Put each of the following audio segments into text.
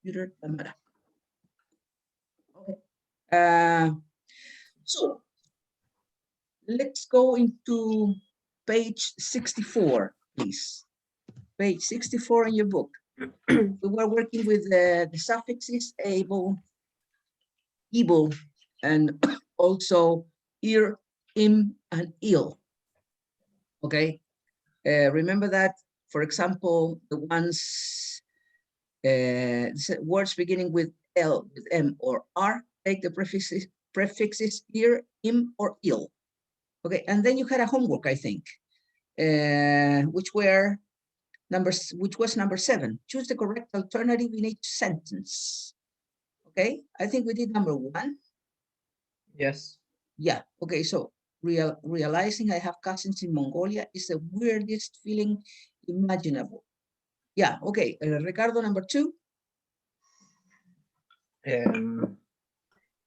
computer cámara. Okay. So let's go into page 64, please. Page 64 in your book. We were working with the suffixes able, and also ir, im, and il. Okay. Remember that, for example, the ones, words beginning with L, with M, or R, take the prefixes ir, im, or il. Okay, and then you had a homework, I think, which was number 7. Choose the correct alternative in each sentence. Okay, I think we did number 1. Yes. Yeah, okay, so realizing I have cousins in Mongolia is the weirdest feeling imaginable. Yeah, okay, Ricardo, number 2.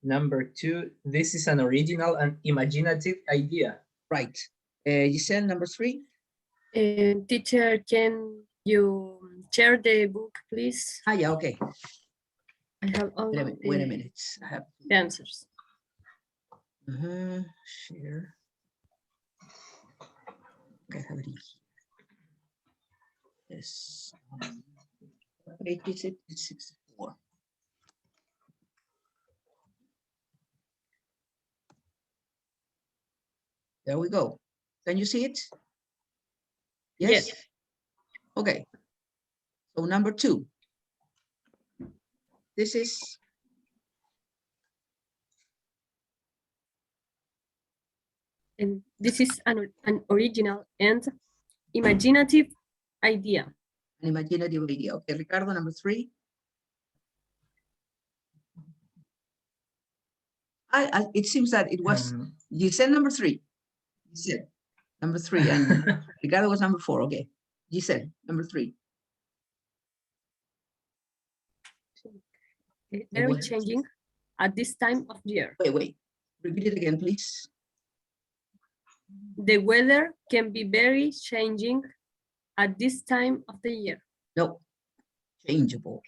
Number 2, this is an original and imaginative idea. Right. Giselle, number 3. Teacher, can you share the book, please? Ah, yeah, okay. I have all Wait a minute. I have the answers. Share. Okay, I have it in here. Yes. What page is it? It's 64. There we go. Can you see it? Yes. Yes. Okay. So number 2. This is And this is an original and imaginative idea. an imaginative idea. Okay, Ricardo, number 3. It seems that it was you said number 3. You said number 3, and Ricardo was number 4. Okay, you said number 3. Very changing at this time of year. Wait. Repeat it again, please. The weather can be very changing at this time of the year. No, changeable.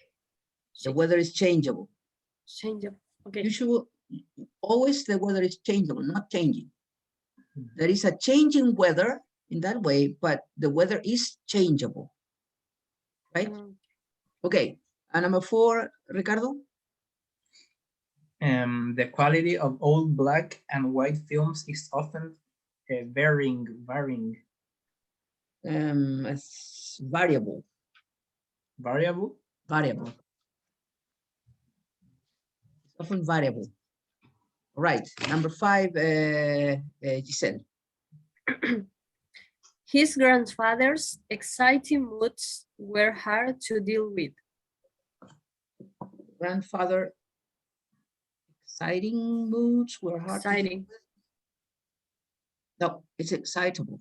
The weather is changeable. Changeable. Okay. Usually, always the weather is changeable, not changing. There is a changing weather in that way, but the weather is changeable, right? Okay, and number 4, Ricardo? The quality of old black and white films is often varying. It's variable. Variable? Variable. It's often variable. All right, number 5, Giselle. His grandfather's exciting moods were hard to deal with. Grandfather, exciting moods were hard to deal Exciting. with. No, it's excitable.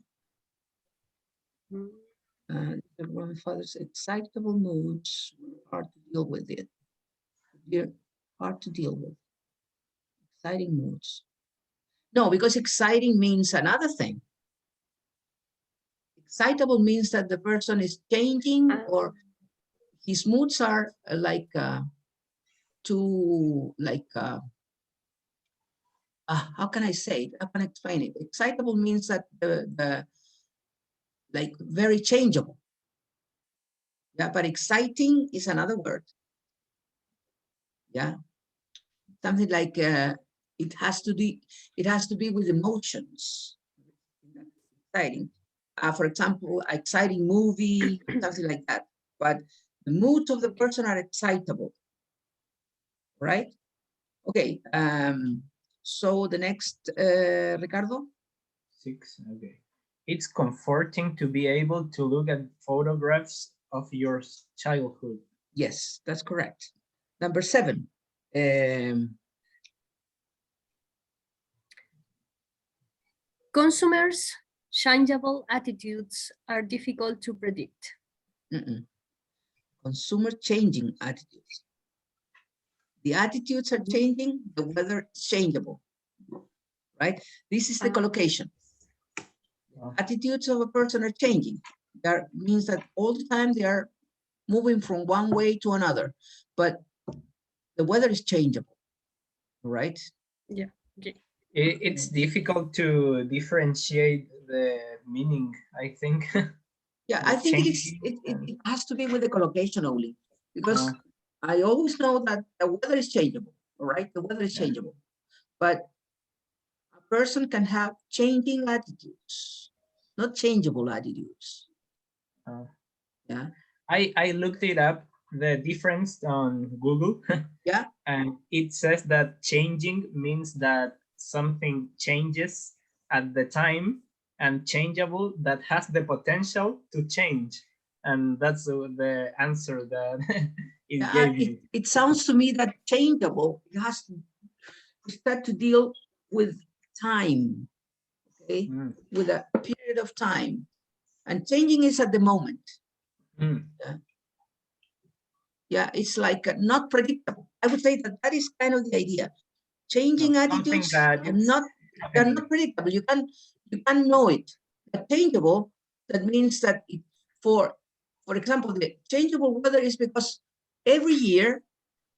The grandfather's excitable moods were hard to deal with it. They're hard to deal with. Exciting moods. No, because exciting means another thing. Excitable means that the person is changing or his moods are like how can I say it? How can I explain it? Excitable means that the like very changeable. Yeah, but exciting is another word. Yeah, something like it has to be with emotions. Exciting. For example, exciting movie, something like that. But the moods of the person are excitable, right? Okay. So the next, Ricardo? 6. Okay. It's comforting to be able to look at photographs of your childhood. Yes, that's correct. Number 7. Consumers' changeable attitudes are difficult to predict. Consumer changing attitudes. The attitudes are changing, the weather is changeable, right? This is the collocation. Attitudes of a person are changing. That means that all the time they are moving from one way to another, but the weather is changeable, right? Yeah. Okay. It's difficult to differentiate the meaning, I think. Yeah, The I think changing it has to be with the collocation only, because uh, I always know that the weather is changeable, all right? The weather is Yeah. changeable, but a person can have changing attitudes, not changeable attitudes. uh, Yeah, I looked it up, the difference on Google, yeah, and it says that changing means that something changes at the time, and changeable that has the potential to change. And that's the answer that it yeah. gave me. It sounds to me that changeable, it has to start to deal with time, okay, Mm. with a period of time, and changing is at the moment. Mm. Yeah, it's like not predictable. I would say that that is kind of the idea. Changing Something attitudes that are it's not, they're happening. not predictable. You can know it. But changeable, that means that for example, the changeable weather is because every year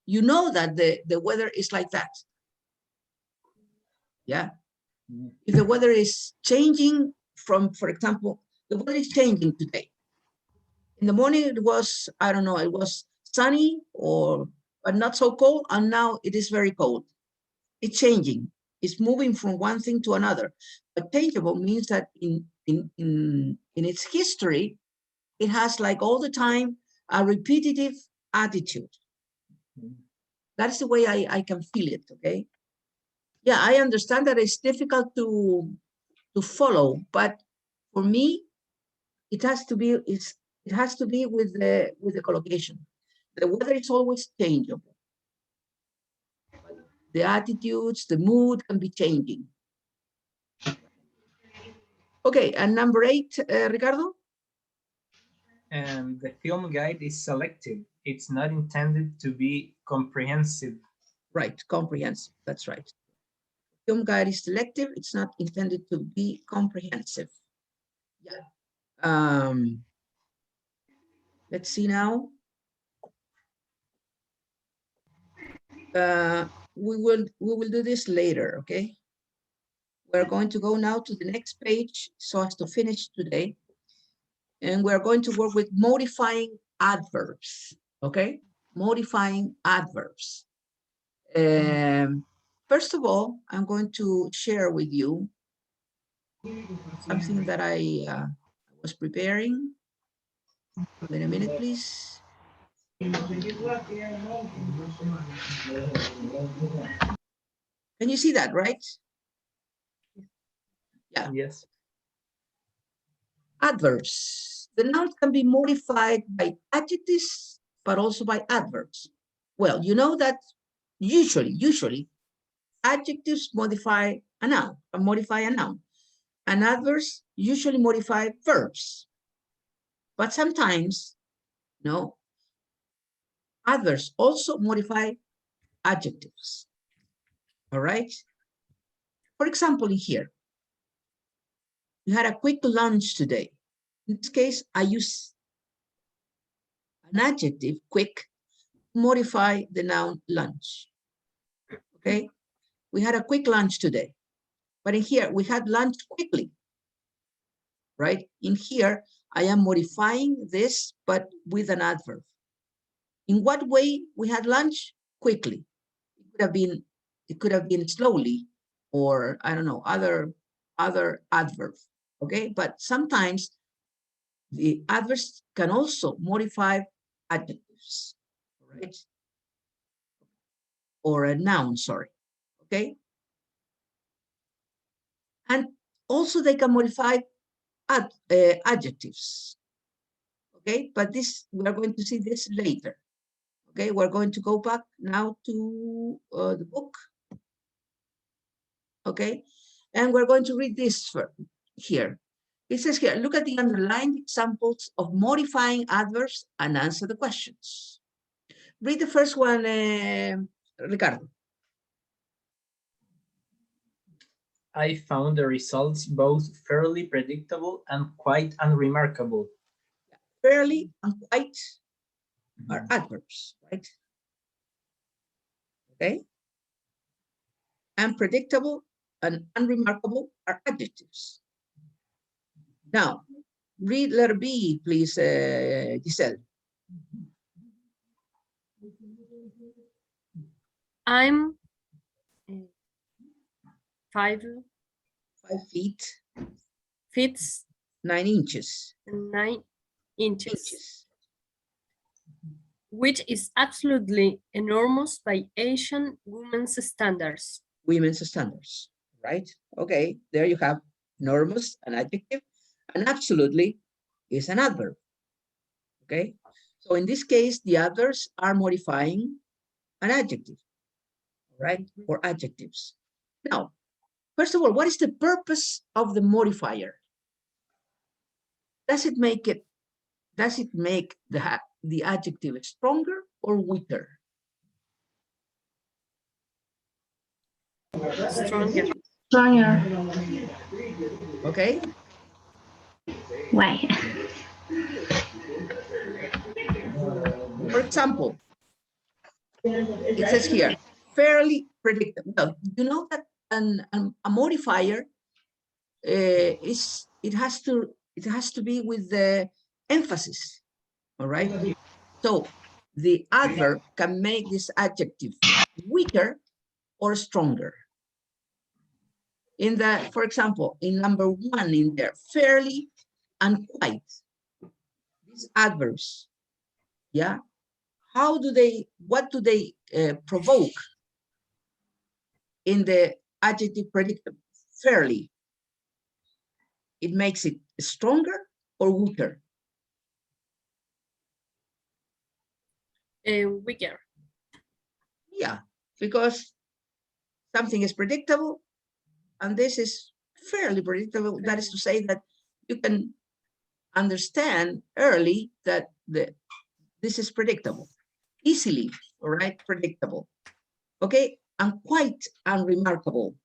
you know that the weather is like that. Yeah. Mm. If the weather is changing from, for example, the weather is changing today. In the morning it was, I don't know, it was sunny or but not so cold, and now it is very cold. It's changing. It's moving from one thing to another. But changeable means that in its history, it has like all the time a repetitive attitude. Mm. That's the way I can feel it. Okay. Yeah, I understand that it's difficult to follow, but for me, it has to be it has to be with the collocation. The weather is always changeable. The attitudes, the mood can be changing. Okay, and number 8, Ricardo? And the film guide is selective. It's not intended to be comprehensive. Right, comprehensive, that's right. Film guide is selective, it's not intended to be comprehensive. Yeah. Let's see now. We will do this later, okay? We're going to go now to the next page so as to finish today. And we're going to work with modifying adverbs, okay? Modifying adverbs. First of all, I'm going to share with you something that I was preparing. Wait a minute, please. Can you see that, right? Yeah. Yes. Adverbs. The nouns can be modified by adjectives, but also by adverbs. Well, you know that usually adjectives modify a noun, and adverbs usually modify verbs. But sometimes, no, adverbs also modify adjectives. All right. For example, in here, you had a quick lunch today. In this case, I use an adjective, quick, to modify the noun lunch. Okay. We had a quick lunch today. But in here, we had lunch quickly. Right? In here, I am modifying this, but with an adverb. In what way we had lunch? Quickly. It could have been slowly, or I don't know, other adverb. Okay, but sometimes the adverbs can also modify adjectives, right? Or a noun, sorry. Okay, and also they can modify adjectives. Okay, but this we are going to see this later. Okay, we're going to go back now to the book. Okay, and we're going to read this here. It says here, look at the underlined examples of modifying adverbs and answer the questions. Read the first one, Ricardo. I found the results both fairly predictable and quite unremarkable. Fairly and quite are adverbs, right? Okay. Unpredictable and unremarkable are adjectives. Now, read letter B, please, Giselle. I'm 5 5 feet, feet 9 inches. and 9 inches, which is absolutely enormous by Asian women's standards. Women's standards, right? Okay, there you have enormous, an adjective, and absolutely is an adverb. Okay, so in this case, the adverbs are modifying an adjective, right? Or adjectives. Now, first of all, what is the purpose of the modifier? Does it make the adjective stronger or weaker? Stronger. Stronger. Okay, Why? for example, it says here, fairly predictable. Well, you know that a modifier it has to be with the emphasis, all right? So the adverb can make this adjective weaker or stronger. In the, for example, in number 1 in there, fairly and quite, these adverbs, yeah, what do they provoke in the adjective predictable? Fairly, it makes it stronger or weaker? Weaker. Yeah, because something is predictable and this is fairly predictable. That is to say that you can understand early that this is predictable, easily, all right, predictable. Okay, and quite unremarkable.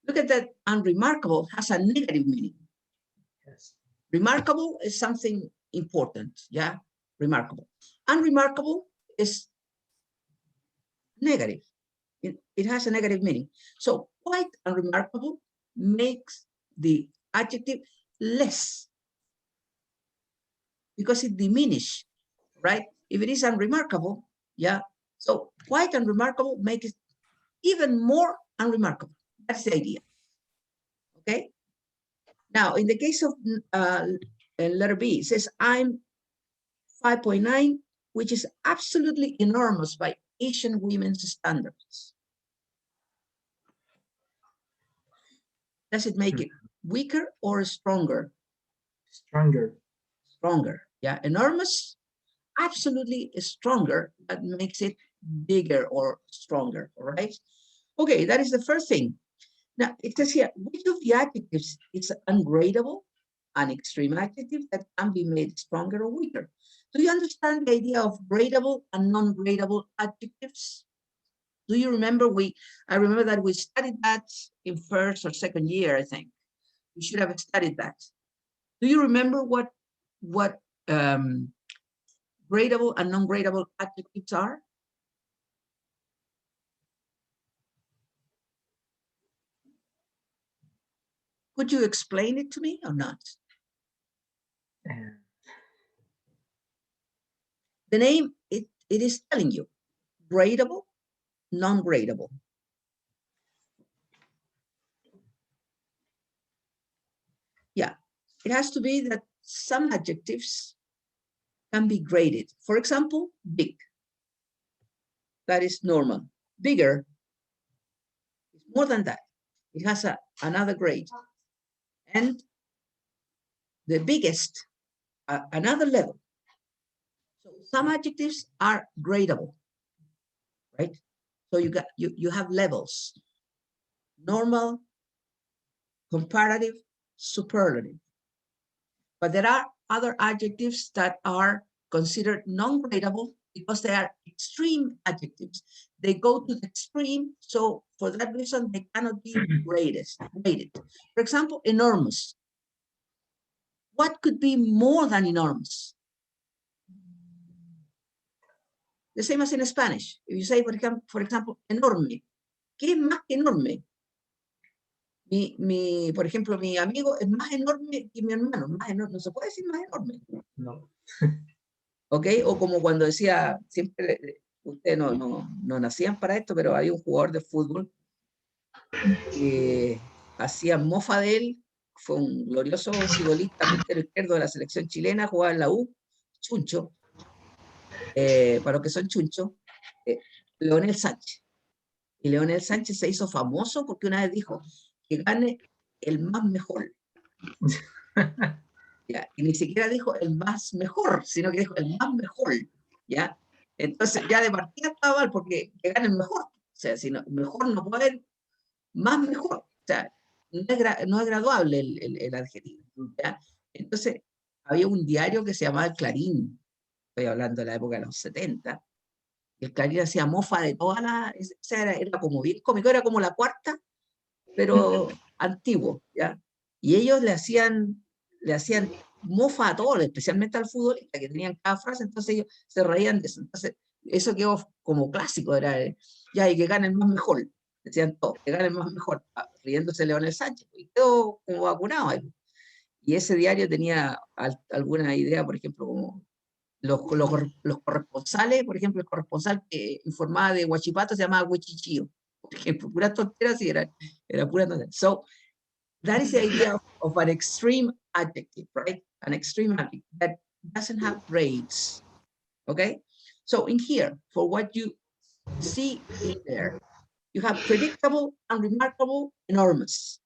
Look at that, unremarkable has a negative meaning. Yes. Remarkable is something important, yeah, remarkable. Unremarkable is negative. It has a negative meaning. So quite unremarkable makes the adjective less because it diminishes, right? If it is unremarkable, yeah. So quite unremarkable makes it even more unremarkable. That's the idea. Okay. Now, in the case of letter B, it says I'm 5.9, which is absolutely enormous by Asian women's standards. Does it make it weaker or stronger? Stronger. Stronger, yeah. Enormous, absolutely stronger. That makes it bigger or stronger, all right? Okay, that is the first thing. Now, it says here, which of the adjectives is ungradable, an extreme adjective that can be made stronger or weaker? Do you understand the idea of gradable and non-gradable adjectives? Do you remember I remember that we studied that in first or second year, I think. We should have studied that. Do you remember what gradable and non-gradable adjectives are? Could you explain it to me or not? The name, it is telling you, gradable, non-gradable. Yeah, it has to be that some adjectives can be graded. For example, big. That is normal. Bigger is more than that. It has another grade. And the biggest, another level. So some adjectives are gradable, right? So you have levels: normal, comparative, superlative. But there are other adjectives that are considered non-gradable because they are extreme adjectives. They go to the extreme, so for that reason, they cannot be rated. For example, enormous. What could be more than enormous? The same as in Spanish. If you say, for example, enorme, ¿qué es más que enorme? Por ejemplo, mi amigo es más enorme que mi hermano, más enorme, no se puede decir más enorme. No. ¿Ok? O como cuando decía, siempre, ustedes no nacían para esto, pero hay un jugador de fútbol que hacía mofa de él, fue un glorioso futbolista, puntero izquierdo de la selección chilena, jugaba en la U, Chuncho, para los que son Chuncho, Leonel Sánchez. Y Leonel Sánchez se hizo famoso porque una vez dijo que gane el más mejor. ¿Ya? Y ni siquiera dijo el más mejor, sino que dijo el más mejor. ¿Ya? Entonces ya de partida estaba mal porque que gane el mejor. O sea, si no, mejor no puede haber más mejor. O sea, no es graduable el adjetivo. ¿Ya? Entonces, había un diario que se llamaba El Clarín. Estoy hablando de la época de los 70. El Clarín hacía mofa de toda la... Era como bien cómico, era como la Cuarta, pero antiguo, ¿ya? Y ellos le hacían mofa a todos, especialmente al futbolista, que tenían cada frase, entonces ellos se reían de eso. Entonces, eso quedó como clásico, era, ya, y que gane el más mejor, decían todos, que gane el más mejor, riéndose Leonel Sánchez, y quedó como vacunado ahí. Y ese diario tenía alguna idea, por ejemplo, como los corresponsales, por ejemplo, el corresponsal que informaba de Huachipato se llamaba Huichichío, por ejemplo, puras tonteras y era pura tontería. So, that is the idea of an extreme adjective, right? An extreme adjective that doesn't have grades, okay? So in here, for what you see in there, you have predictable, unremarkable, enormous.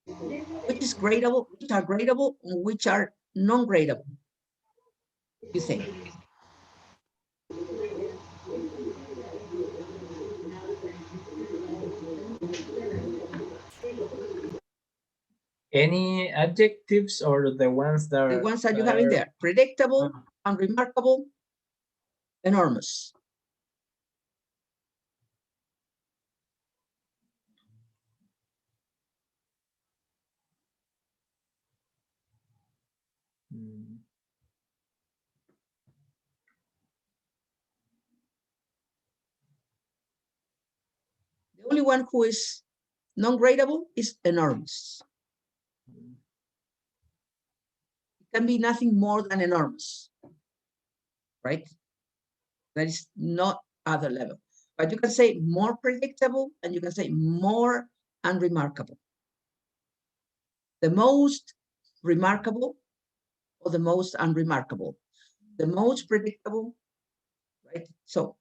Which is gradable, which are gradable, and which are non-gradable, you think? Any adjectives or the ones that The ones that you have in there, predictable, unremarkable, enormous. The only one who is non-gradable is enormous. It can be nothing more than enormous, right? That is not other level. But you can say more predictable and you can say more unremarkable. The most remarkable or the most unremarkable. The most predictable, right? So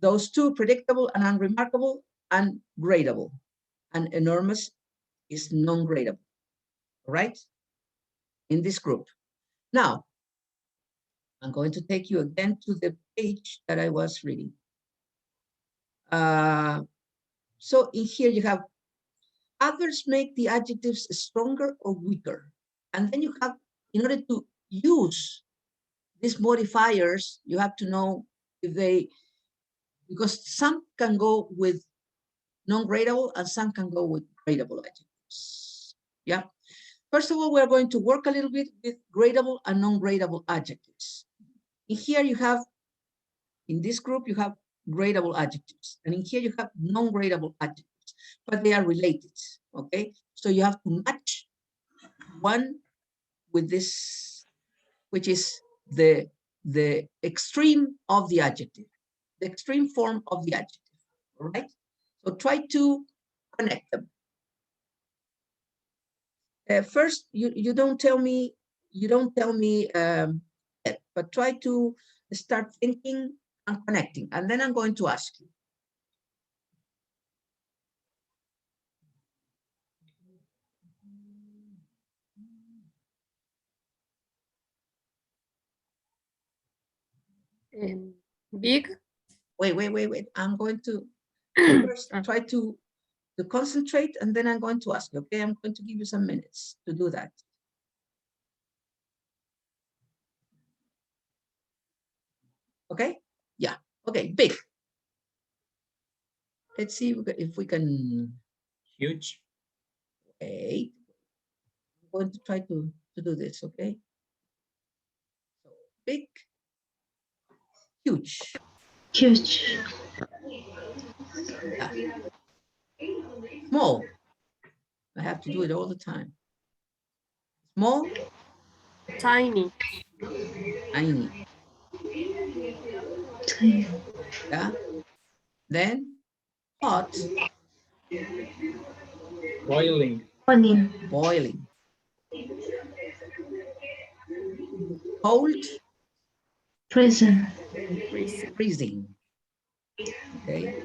those two, predictable and unremarkable, and gradable. And enormous is non-gradable, right? In this group. Now, I'm going to take you again to the page that I was reading. So in here you have adverbs make the adjectives stronger or weaker. And then you have, in order to use these modifiers, you have to know if they, because some can go with non-gradable and some can go with gradable adjectives. Yeah. First of all, we're going to work a little bit with gradable and non-gradable adjectives. In here you have, in this group, you have gradable adjectives. And in here you have non-gradable adjectives, but they are related, okay? So you have to match one with this, which is the extreme of the adjective, the extreme form of the adjective, all right? So try to connect them. First, you don't tell me, but try to start thinking and connecting, and then I'm going to ask you. Big. Wait. I'm going to first try to concentrate, and then I'm going to ask you, okay? I'm going to give you some minutes to do that. Okay, yeah, okay, big. Let's see if we can Huge. wait. I'm going to try to do this, okay? So big, huge. Huge. Yeah. Small. I have to do it all the time. Small, Tiny. tiny. Tiny. Yeah. Then hot, Boiling. Onion. boiling. Cold, Prison. Freezing. freezing. Okay.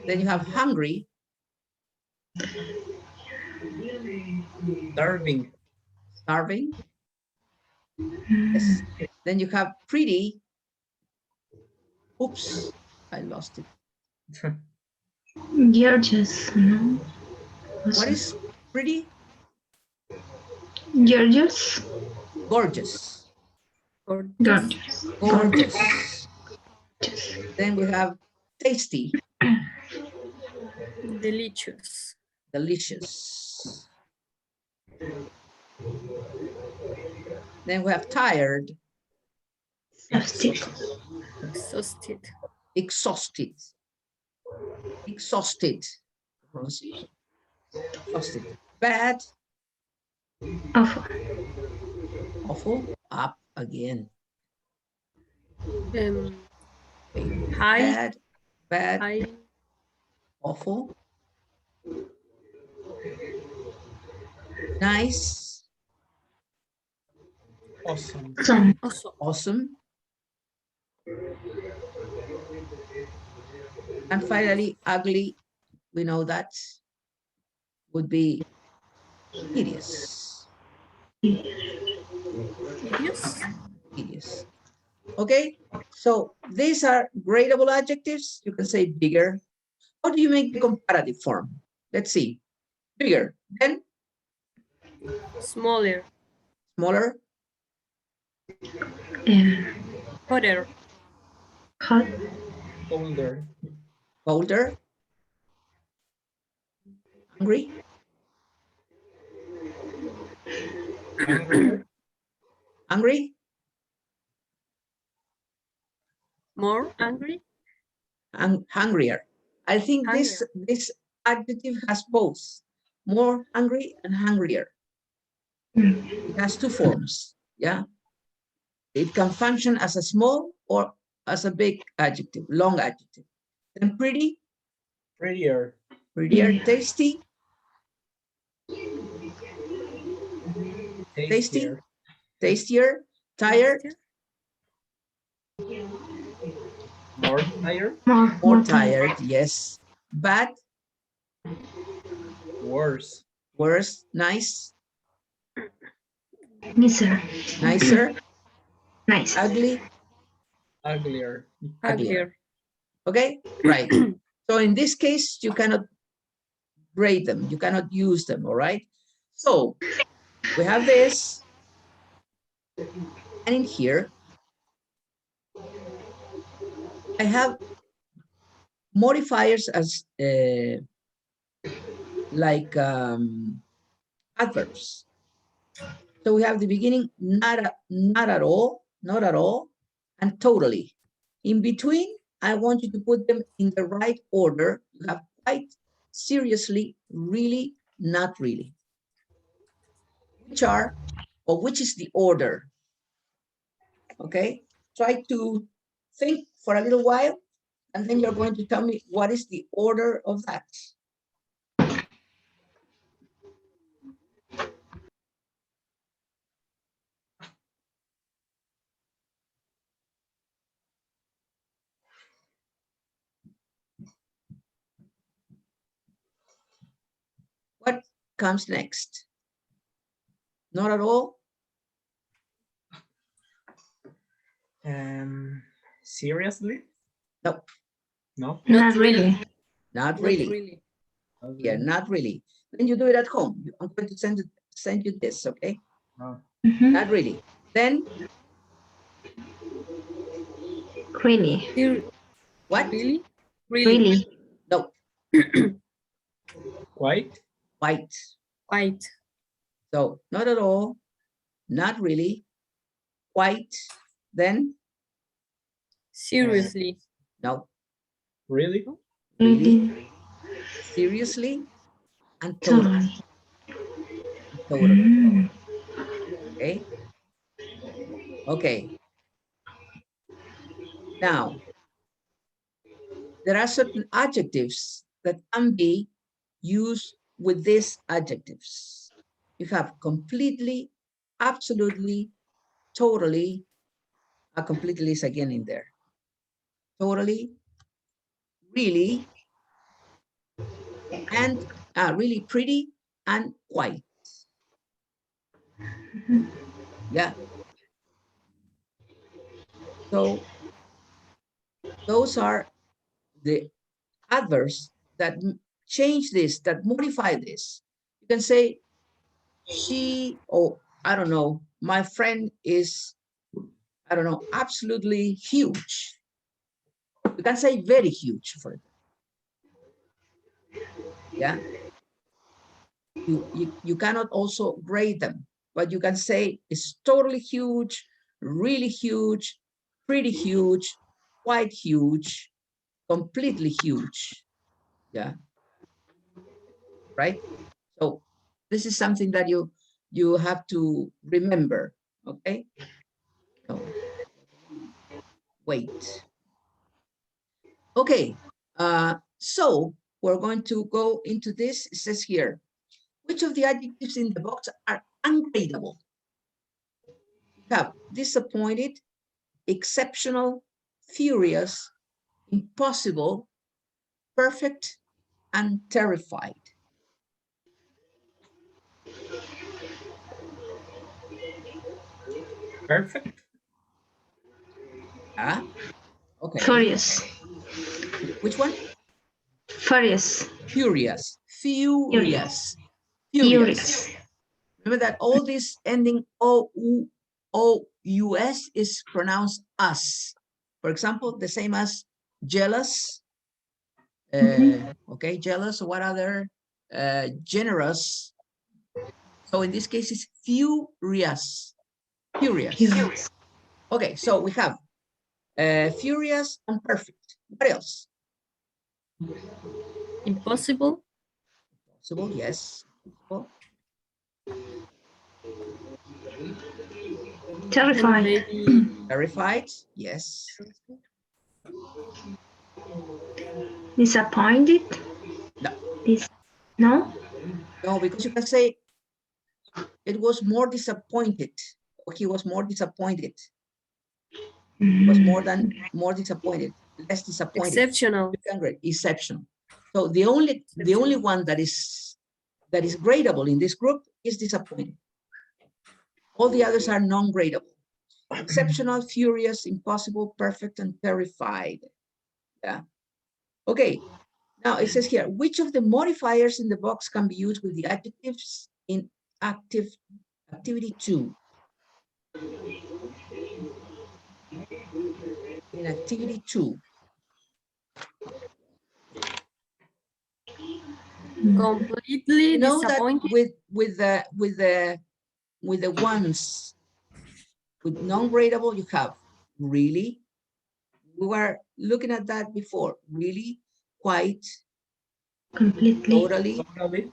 Then you have hungry, Starving. starving. Yes. Then you have pretty. Oops, I lost it. Gorgeous. No. What is pretty? Gorgeous. Gorgeous. Gorgeous. Gorgeous. Gorgeous. Then we have tasty, Delicious. delicious. Then we have tired, Exhausted. Exhausted. exhausted, exhausted, pronunciation, exhausted, bad, Awful. awful, up again. Okay, High. bad, bad, High. awful, nice, Awesome. Some. Also. awesome, and finally ugly. We know that would be hideous. Hideous. Hideous. Okay, so these are gradable adjectives. You can say bigger. How do you make the comparative form? Let's see. Bigger, then Smaller. smaller, Hotter. Hot. Older. colder, hungry, Angrier. hungry, More angry. and hungrier. I think this adjective has both more hungry and hungrier. It has two forms. Yeah, it can function as a small or as a big adjective, long adjective. Then pretty, Prettier. prettier, tasty, tasty, Tastier. tastier, tired, More tired. more tired, yes, bad, Worse. worse, nice, Nicer. nicer, Nice. ugly, Uglier. uglier. Okay, right. So in this case, you cannot grade them, you cannot use them, all right? So we have this, and in here, I have modifiers as like adverbs. So we have the beginning, not at all, not at all, and totally. In between, I want you to put them in the right order. You have quite seriously, really, not really. Which are, or which is the order? Okay, try to think for a little while, and then you're going to tell me what is the order of that. What comes next? Not at all. Seriously? No. No. Not really. Not really. Yeah, not really. Then you do it at home. I'm going to send you this, okay? Oh. Mhm. Not really. Then Really. What? Really? Really. No, Quite. quite. Quite. So not at all, not really, quite, then Seriously. no, Really? really, seriously, and totally. Totally. Totally. Okay. Okay. Now, there are certain adjectives that can be used with these adjectives. You have completely, absolutely, totally. Completely is again in there. Totally, really, and really pretty and quite. Yeah. So those are the adverbs that change this, that modify this. You can say she, or I don't know, my friend is, I don't know, absolutely huge. You can say very huge for it. Yeah. You cannot also grade them, but you can say it's totally huge, really huge, pretty huge, quite huge, completely huge. Yeah. Right. So this is something that you have to remember. Okay. So wait. Okay. So we're going to go into this. It says here, which of the adjectives in the box are ungradable? You have disappointed, exceptional, furious, impossible, perfect, and terrified. Perfect. Ah, okay. Furious. Which one? Furious. Furious. Furious. Furious. Furious. Remember that all this ending O-U-S is pronounced us. For example, the same as jealous. Okay, jealous. What other? Generous. So in this case, it's furious. Furious. Furious. Okay, so we have furious and perfect. What else? Impossible. Possible, yes. Possible. Terrified. Maybe Terrified, yes. Disappointed. No, No. no, because you can say it was more disappointed, or he was more disappointed. He was more disappointed, less disappointed. exceptional. You can grade exceptional. So the only one that is gradable in this group is disappointed. All the others are non-gradable. Exceptional, furious, impossible, perfect, and terrified. Yeah. Okay. Now it says here, which of the modifiers in the box can be used with the adjectives in activity 2? In activity 2. Completely You know that disappointed. with the ones with non-gradable, you have really. We were looking at that before. Really, quite, Completely. totally, Totally.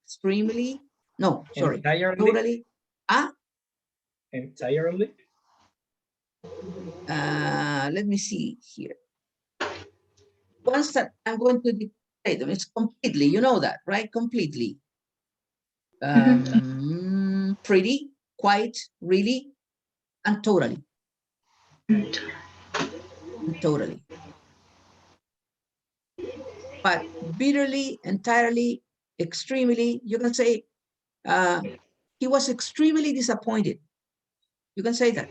extremely. No, sorry. Entirely. Totally. Entirely. Let me see here. Once that I'm going to dictate them, it's completely. You know that, right? Completely. Pretty, quite, really, and totally. And totally. But bitterly, entirely, extremely, you can say he was extremely disappointed. You can say that.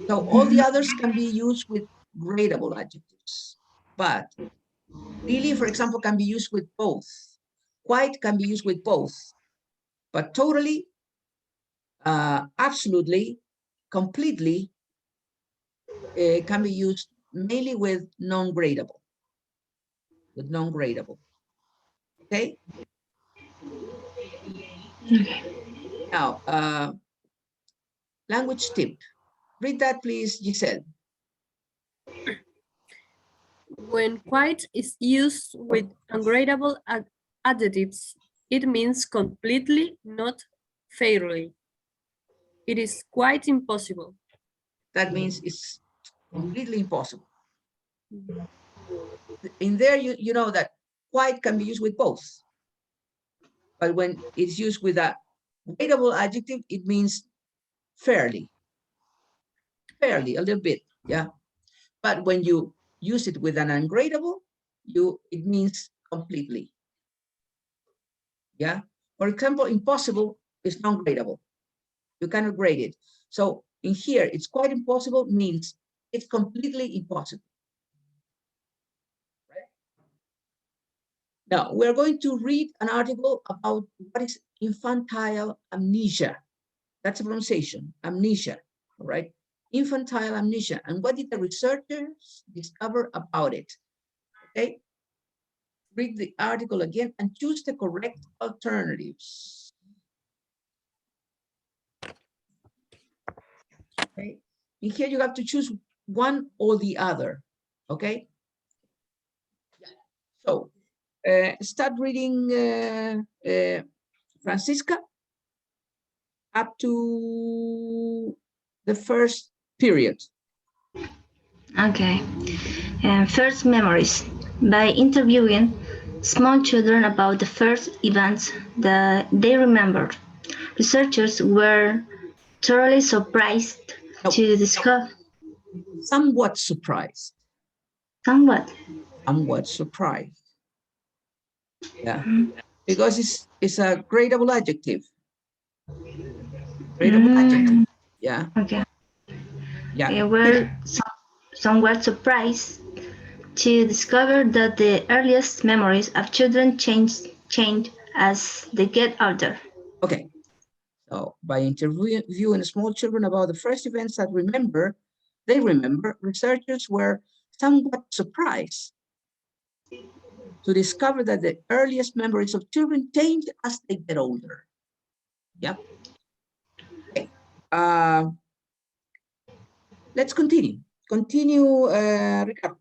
So all the others can be used with gradable adjectives, but really, for example, can be used with both. Quite can be used with both, but totally, absolutely, completely, can be used mainly with non-gradable. With non-gradable. Okay. Okay. Now, language tip. Read that, please, Giselle. When quite is used with ungradable adjectives, it means completely, not fairly. It is quite impossible. That means it's completely impossible. In there, you know that quite can be used with both. But when it's used with a gradable adjective, it means fairly. Fairly, a little bit, yeah. But when you use it with an ungradable, it means completely. Yeah. For example, impossible is non-gradable. You cannot grade it. So in here, it's quite impossible means it's completely impossible. Right? Now, we're going to read an article about what is infantile amnesia. That's a pronunciation, amnesia, all right? Infantile amnesia. And what did the researchers discover about it? Okay. Read the article again and choose the correct alternatives. Okay. In here, you have to choose one or the other. Okay. So start reading Francisca up to the first period. Okay. First memories. By interviewing small children about the first events that they remembered, researchers were thoroughly surprised No. to discover Somewhat surprised. somewhat. Somewhat surprised. Yeah. Because it's a gradable adjective. Gradable adjective. Yeah. Okay. Yeah. They were somewhat surprised to discover that the earliest memories of children change as they get older. Okay. So by interviewing small children about the first events that they remember, researchers were somewhat surprised to discover that the earliest memories of children change as they get older. Yeah. Okay. Let's continue. Continue, Ricardo.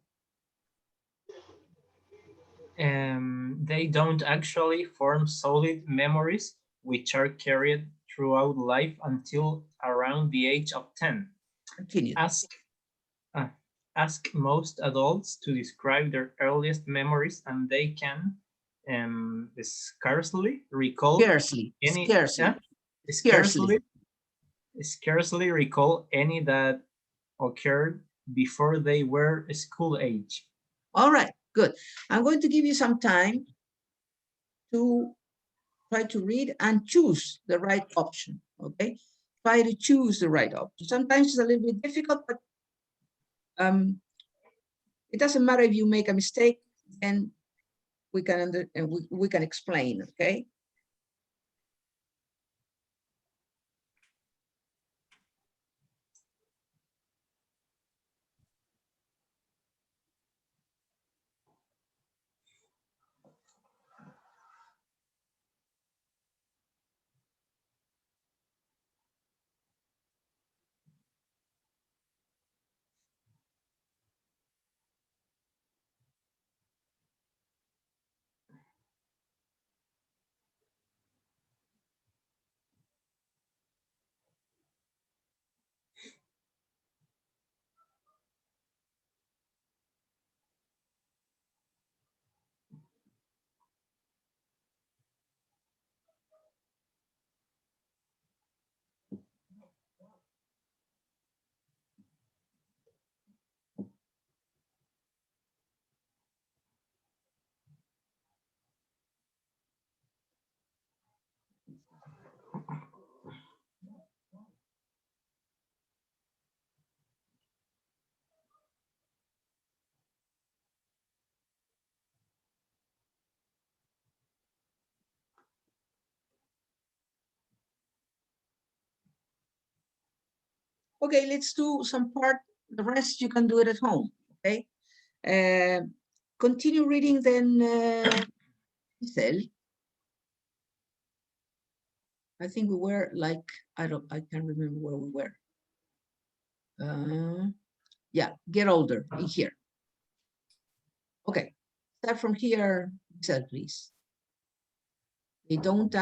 They don't actually form solid memories which are carried throughout life until around the age of 10. Continue. Ask most adults to describe their earliest memories and they can scarcely recall scarcely recall any that occurred before they were school age. All right, good. I'm going to give you some time to try to read and choose the right option, okay? Try to choose the right option. Sometimes it's a little bit difficult, but it doesn't matter if you make a mistake, and we can explain, okay? Okay, let's do some part The rest you can do it at home, okay? Continue reading then, Giselle. I think we were like, I can't remember where we were. Yeah, get older in here. Okay, start from here, Giselle, please. They don't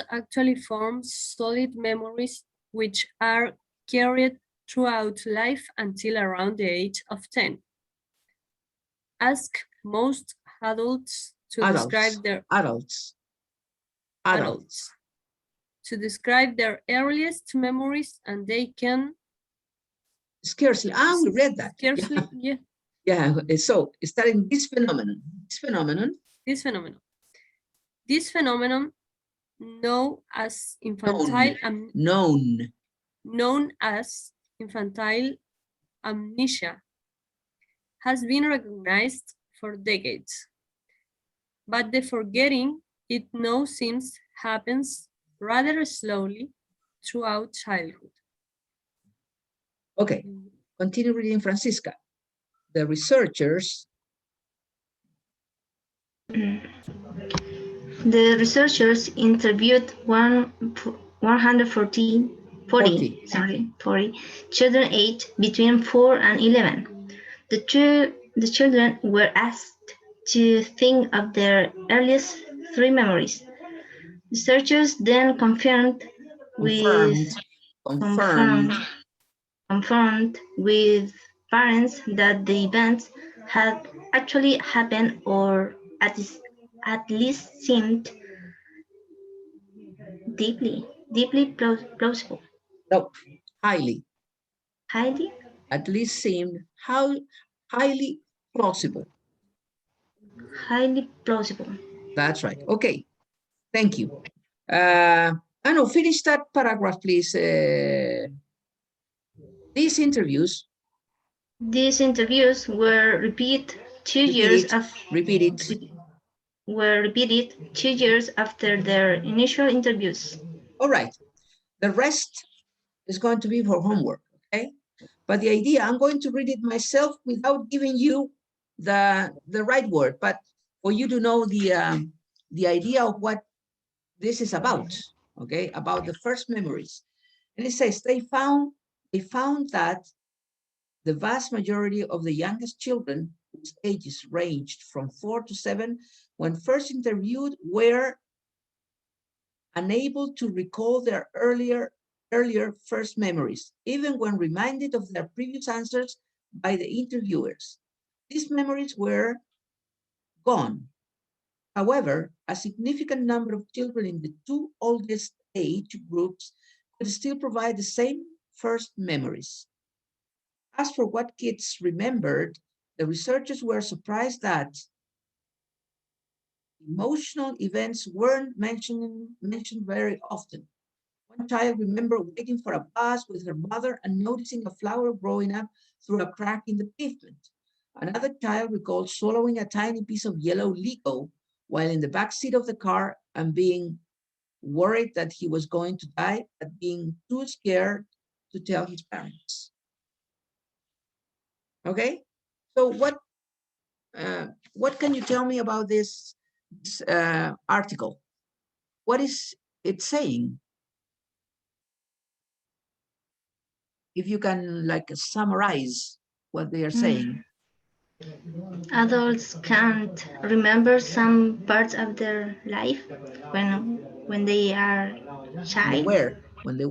actually form solid memories which are carried throughout life until around the age of 10. Ask most adults to describe their adults to describe their earliest memories, and they can scarcely. We read that. Scarcely, yeah. Yeah. So studying this phenomenon. This phenomenon, known as infantile amnesia, has been recognized for decades. But the forgetting it now seems happens rather slowly throughout childhood. Okay, continue reading, Francisca. The researchers interviewed 140 children aged between 4 and 11. The children were asked to think of their earliest 3 memories. Researchers then confirmed with parents that the events had actually happened, or at least seemed deeply plausible. No, highly. Highly? At least seemed highly plausible. Highly plausible. That's right. Okay, thank you. Finish that paragraph, please. These interviews were repeated 2 years after their initial interviews. All right. The rest is going to be for homework, okay? But the idea, I'm going to read it myself without giving you the right word, but for you to know the idea of what this is about, okay? About the first memories. And it says they found that the vast majority of the youngest children, whose ages ranged from 4 to 7, when first interviewed, were unable to recall their earlier first memories, even when reminded of their previous answers by the interviewers. These memories were gone. However, a significant number of children in the 2 oldest age groups could still provide the same first memories. As for what kids remembered, the researchers were surprised that emotional events weren't mentioned very often. One child remembered waiting for a bus with her mother and noticing a flower growing up through a crack in the pavement. Another child recalled swallowing a tiny piece of yellow Lego while in the back seat of the car and being worried that he was going to die, but being too scared to tell his parents. Okay, so what can you tell me about this article? What is it saying? If you can like summarize what they are saying. Adults can't remember some parts of their life when they are child. When they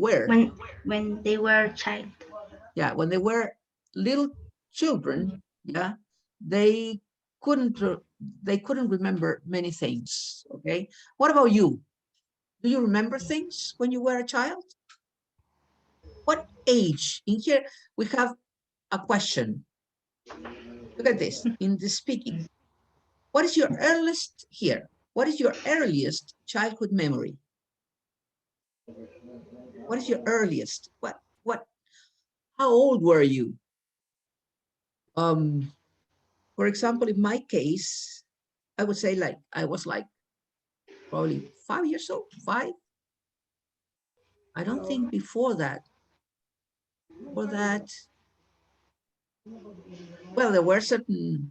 were child. Yeah, when they were little children, yeah, they couldn't remember many things. Okay, what about you? Do you remember things when you were a child? What age? In here we have a question. Look at this in the speaking. What is your earliest here? What is your earliest childhood memory? What is your earliest? How old were you? For example, in my case, I would say I was probably 5 years old, 5. I don't think before that. For that, well, there were certain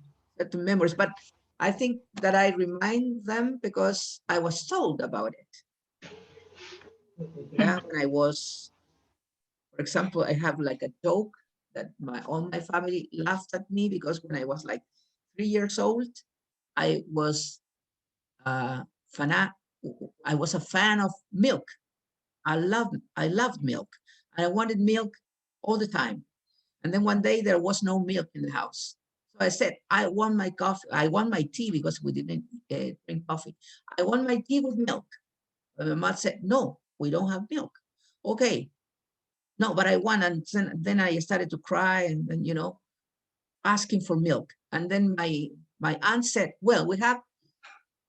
memories, but I think that I remind them because I was told about it. Yeah, when I was, for example, I have like a joke that all my family laughed at me because when I was like 3 years old, I was fan. I was a fan of milk. I loved milk. I wanted milk all the time. And then one day there was no milk in the house. So I said, I want my coffee. I want my tea because we didn't drink coffee. I want my tea with milk. And my mom said, no, we don't have milk. Okay, no, but I want. And then I started to cry and then, asking for milk. And then my aunt said, well, we have,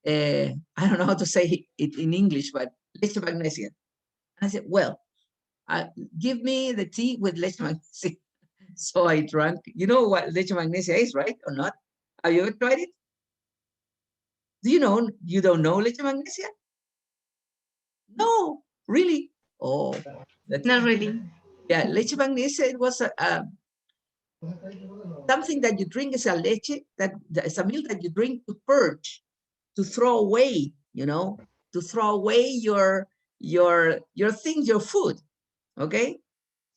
I don't know how to say it in English, but leche magnesia. And I said, well, give me the tea with leche magnesia. So I drank. You know what leche magnesia is, right? Or not? Have you ever tried it? Do you know? You don't know leche magnesia? No, really? Oh, Not really. yeah. Leche magnesia. It was something that you drink is a leche it's a milk that you drink to purge, to throw away. To throw away your things, your food. Okay.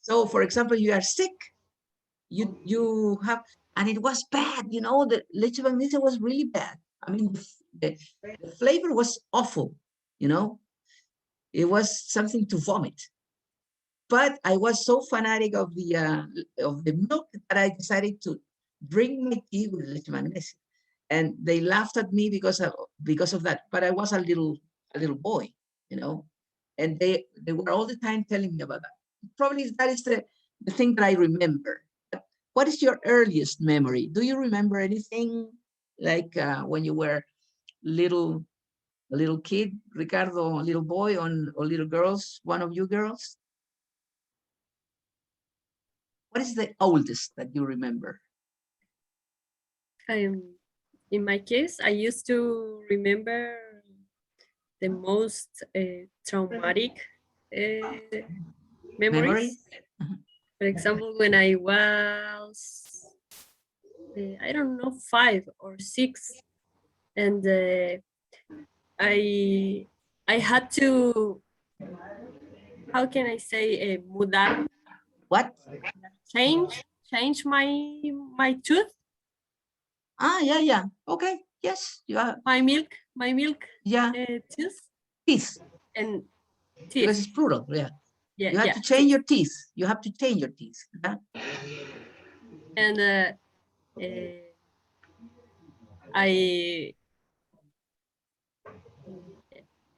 So, for example, you are sick. You have, and it was bad. The leche magnesia was really bad. I mean, the flavor was awful. It was something to vomit. But I was so fanatic of the milk that I decided to drink my tea with leche magnesia, and they laughed at me because of that. But I was a little boy, and they were all the time telling me about that. Probably that is the thing that I remember. What is your earliest memory? Do you remember anything like when you were little, a little kid, Ricardo, a little boy, or little girls, one of you girls? What is the oldest that you remember? In my case, I used to remember the most traumatic memories. For example, when I was, I don't know, 5 or 6, and I had to, how can I say, mudar? What? Change my tooth. Yeah. Okay. Yes, you are. My milk Yeah. tooth. Teeth. And teeth. Because it's plural. Yeah. Yeah. You have to change your teeth. You have to change your teeth. Yeah? And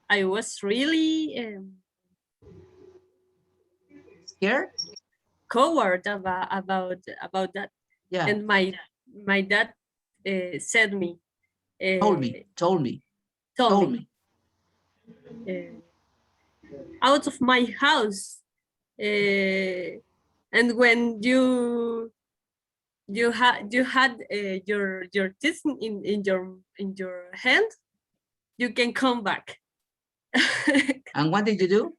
I was really scared, coward about that. Yeah. And my dad said me. Told me. Out of my house. And when you had your teeth in your hand, you can come back. And what did you do?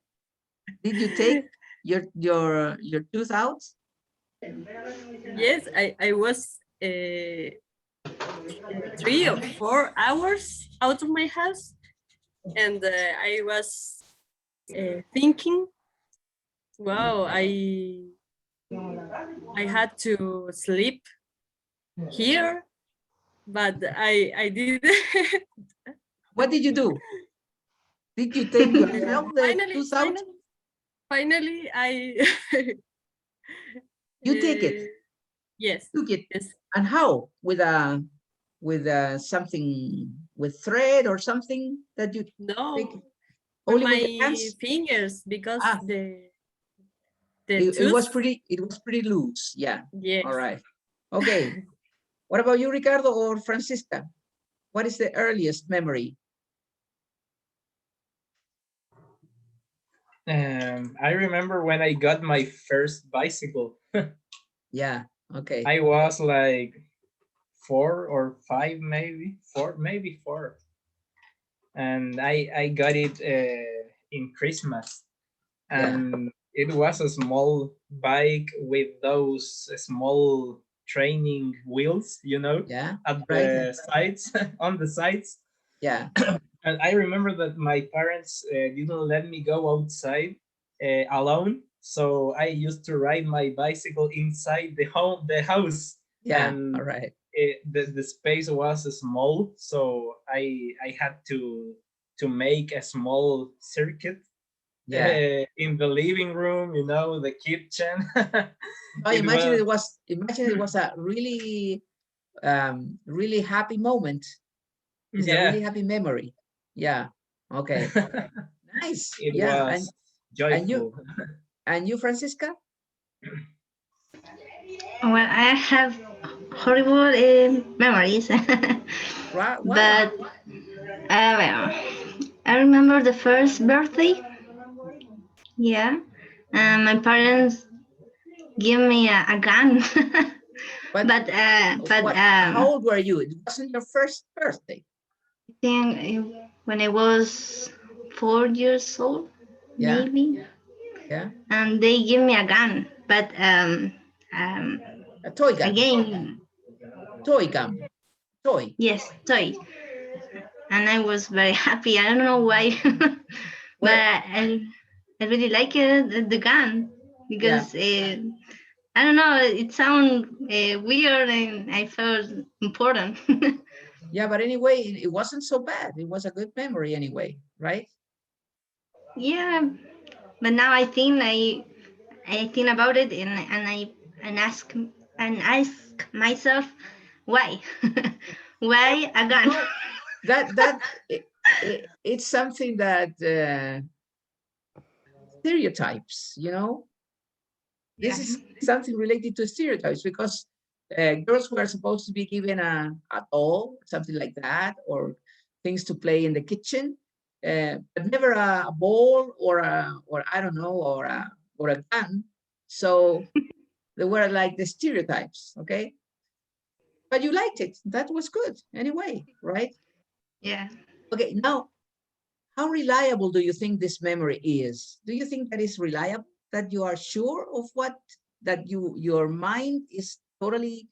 Did you take your tooth out? Yes, I was 3 or 4 hours out of my house, and I was thinking, wow, I had to sleep here, but I didn't. What did you do? Did you take yourself the tooth out? Finally, You take it. Yes. Took it. Yes. And how? With something, with thread or something that you no take? Only with my fingers, because it was pretty loose. Yeah. Yes. All right. Okay. What about you, Ricardo or Francisca? What is the earliest memory? I remember when I got my first bicycle. Yeah. Okay. I was like 4 or 5, maybe 4. And I got it in Christmas. And It was a small bike with those small training wheels, you know, Yeah, at right. the sides, on the sides. Yeah. And I remember that my parents didn't let me go outside alone, so I used to ride my bicycle inside the house, Yeah. All and right. the space was small, so I had to make a small circuit Yeah. in the living room, you know, the kitchen. I It imagine was, it was a really happy moment. It's a yeah, really happy memory. Yeah. Okay. Nice. it Yeah. was And joyful. you, Francisca? Well, I have horrible memories, Right. Why? but well, I remember the first birthday. Yeah, and my parents give me a gun, But but how old were you? It wasn't your first birthday. I think when I was 4 years old, Yeah. maybe, Yeah. and they give me a gun, but A toy gun. again, Toy gun. Toy. yes, toy, and I was very happy. I don't know why, but Where? I really like it, the gun, Yeah. because I don't know, it sounds weird, and I felt important. Yeah. But anyway, it wasn't so bad. It was a good memory anyway, right? Yeah, but now I think about it, and ask and ask myself why, why a gun? No, that it's something that stereotypes. This Yeah. is something related to stereotypes because girls were supposed to be given a doll, something like that, or things to play in the kitchen, but never a ball or I don't know or a gun. So they were like the stereotypes, okay? But you liked it. That was good anyway, right? Yeah. Okay, now how reliable do you think this memory is? Do you think that is reliable? That you are sure of what that your mind is totally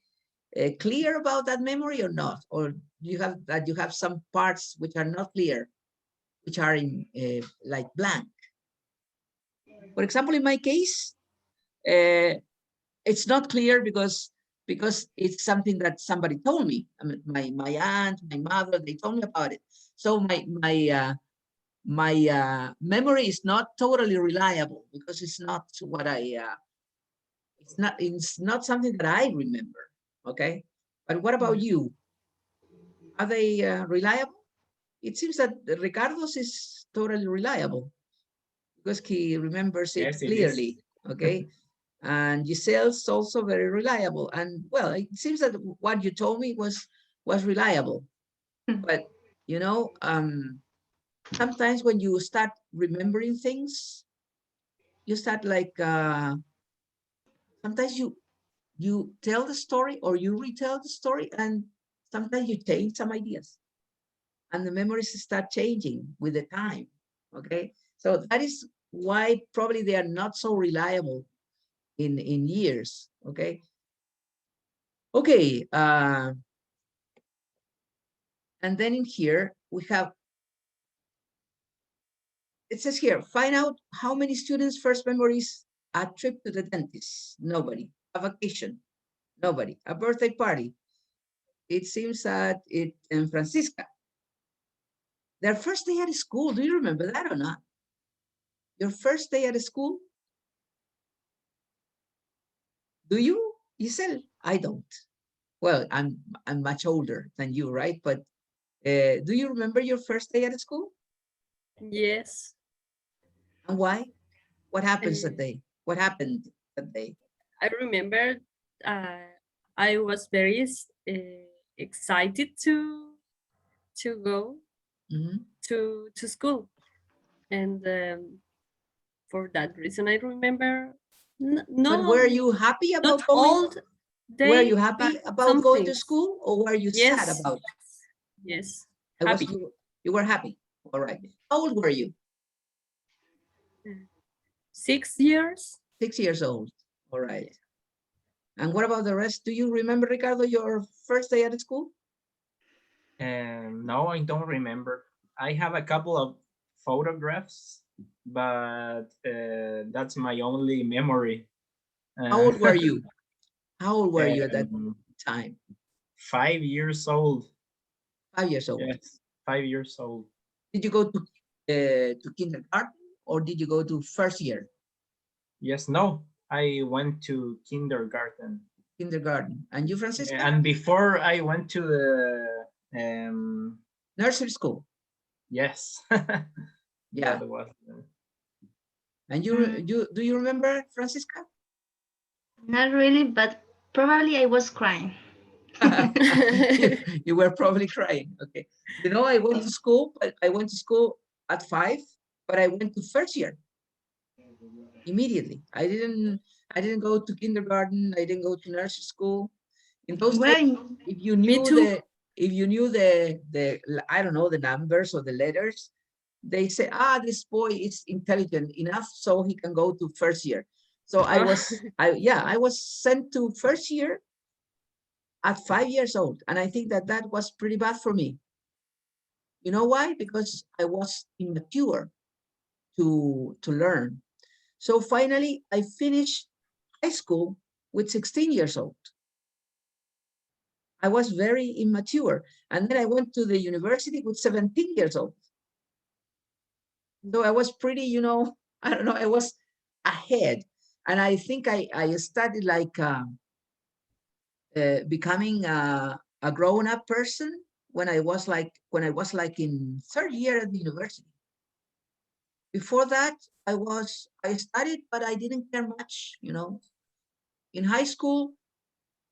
clear about that memory or not? Or you have some parts which are not clear, which are in like blank. For example, in my case, it's not clear because it's something that somebody told me. I mean, my aunt, my mother, they told me about it. So my memory is not totally reliable because it's not what it's not something that I remember. Okay, but what about you? Are they reliable? It seems that Ricardo's is totally reliable because he remembers it Yes, it is. clearly. Okay, and Giselle's also very reliable. And well, it seems that what you told me was reliable. But you know, sometimes when you start remembering things, you start like sometimes you tell the story or you retell the story, and sometimes you change some ideas, and the memories start changing with the time. Okay, so that is why probably they are not so reliable in years. Okay. Okay. And then in here we have, it says here, find out how many students' first memories: a trip to the dentist, nobody; a vacation, nobody; a birthday party. It seems that it and Francisca, their first day at school. Do you remember that or not? Your first day at school? Do you, Giselle? I don't. Well, I'm much older than you, right? But do you remember your first day at school? Yes. And why? What happens that Uh, day? What happened that day? I remember uh, I was very excited to go Mhm. to school, and for that reason, I remember But were no, you happy not about going? all Were you day, but happy about some going to things. school, or were you sad Yes, about? yes, I was happy. you. You were happy. All right. How old were you? 6 years. 6 years old. All right. And what about the rest? Do you remember, Ricardo, your first day at school? No, I don't remember. I have a couple of photographs, but that's my only memory. How old were you? How old were you at that Um, time? 5 years old. 5 years old. Yes, 5 years old. Did you go to kindergarten or did you go to first year? Yes, no, I went to kindergarten. Kindergarten. And you, Francisca? And before I went to the Nursery school. yes. Yeah. That was And you do you remember, Francisca? Not really, but probably I was crying. You were probably crying. Okay. You know, I went to school, but I went to school at 5, but I went to first year immediately. I didn't go to kindergarten. I didn't go to nursery school. In those days, Well, if you Me knew too. the I don't know, the numbers or the letters, they say, this boy is intelligent enough so he can go to first year. So I was sent to first year at 5 years old. And I think that was pretty bad for me. You know why? Because I was immature to learn. So finally, I finished high school with 16 years old. I was very immature. And then I went to the university with 17 years old. So I was pretty, I don't know, I was ahead. And I think I studied like becoming a grown-up person when I was like in third year at the university. Before that, I studied, but I didn't care much, In high school,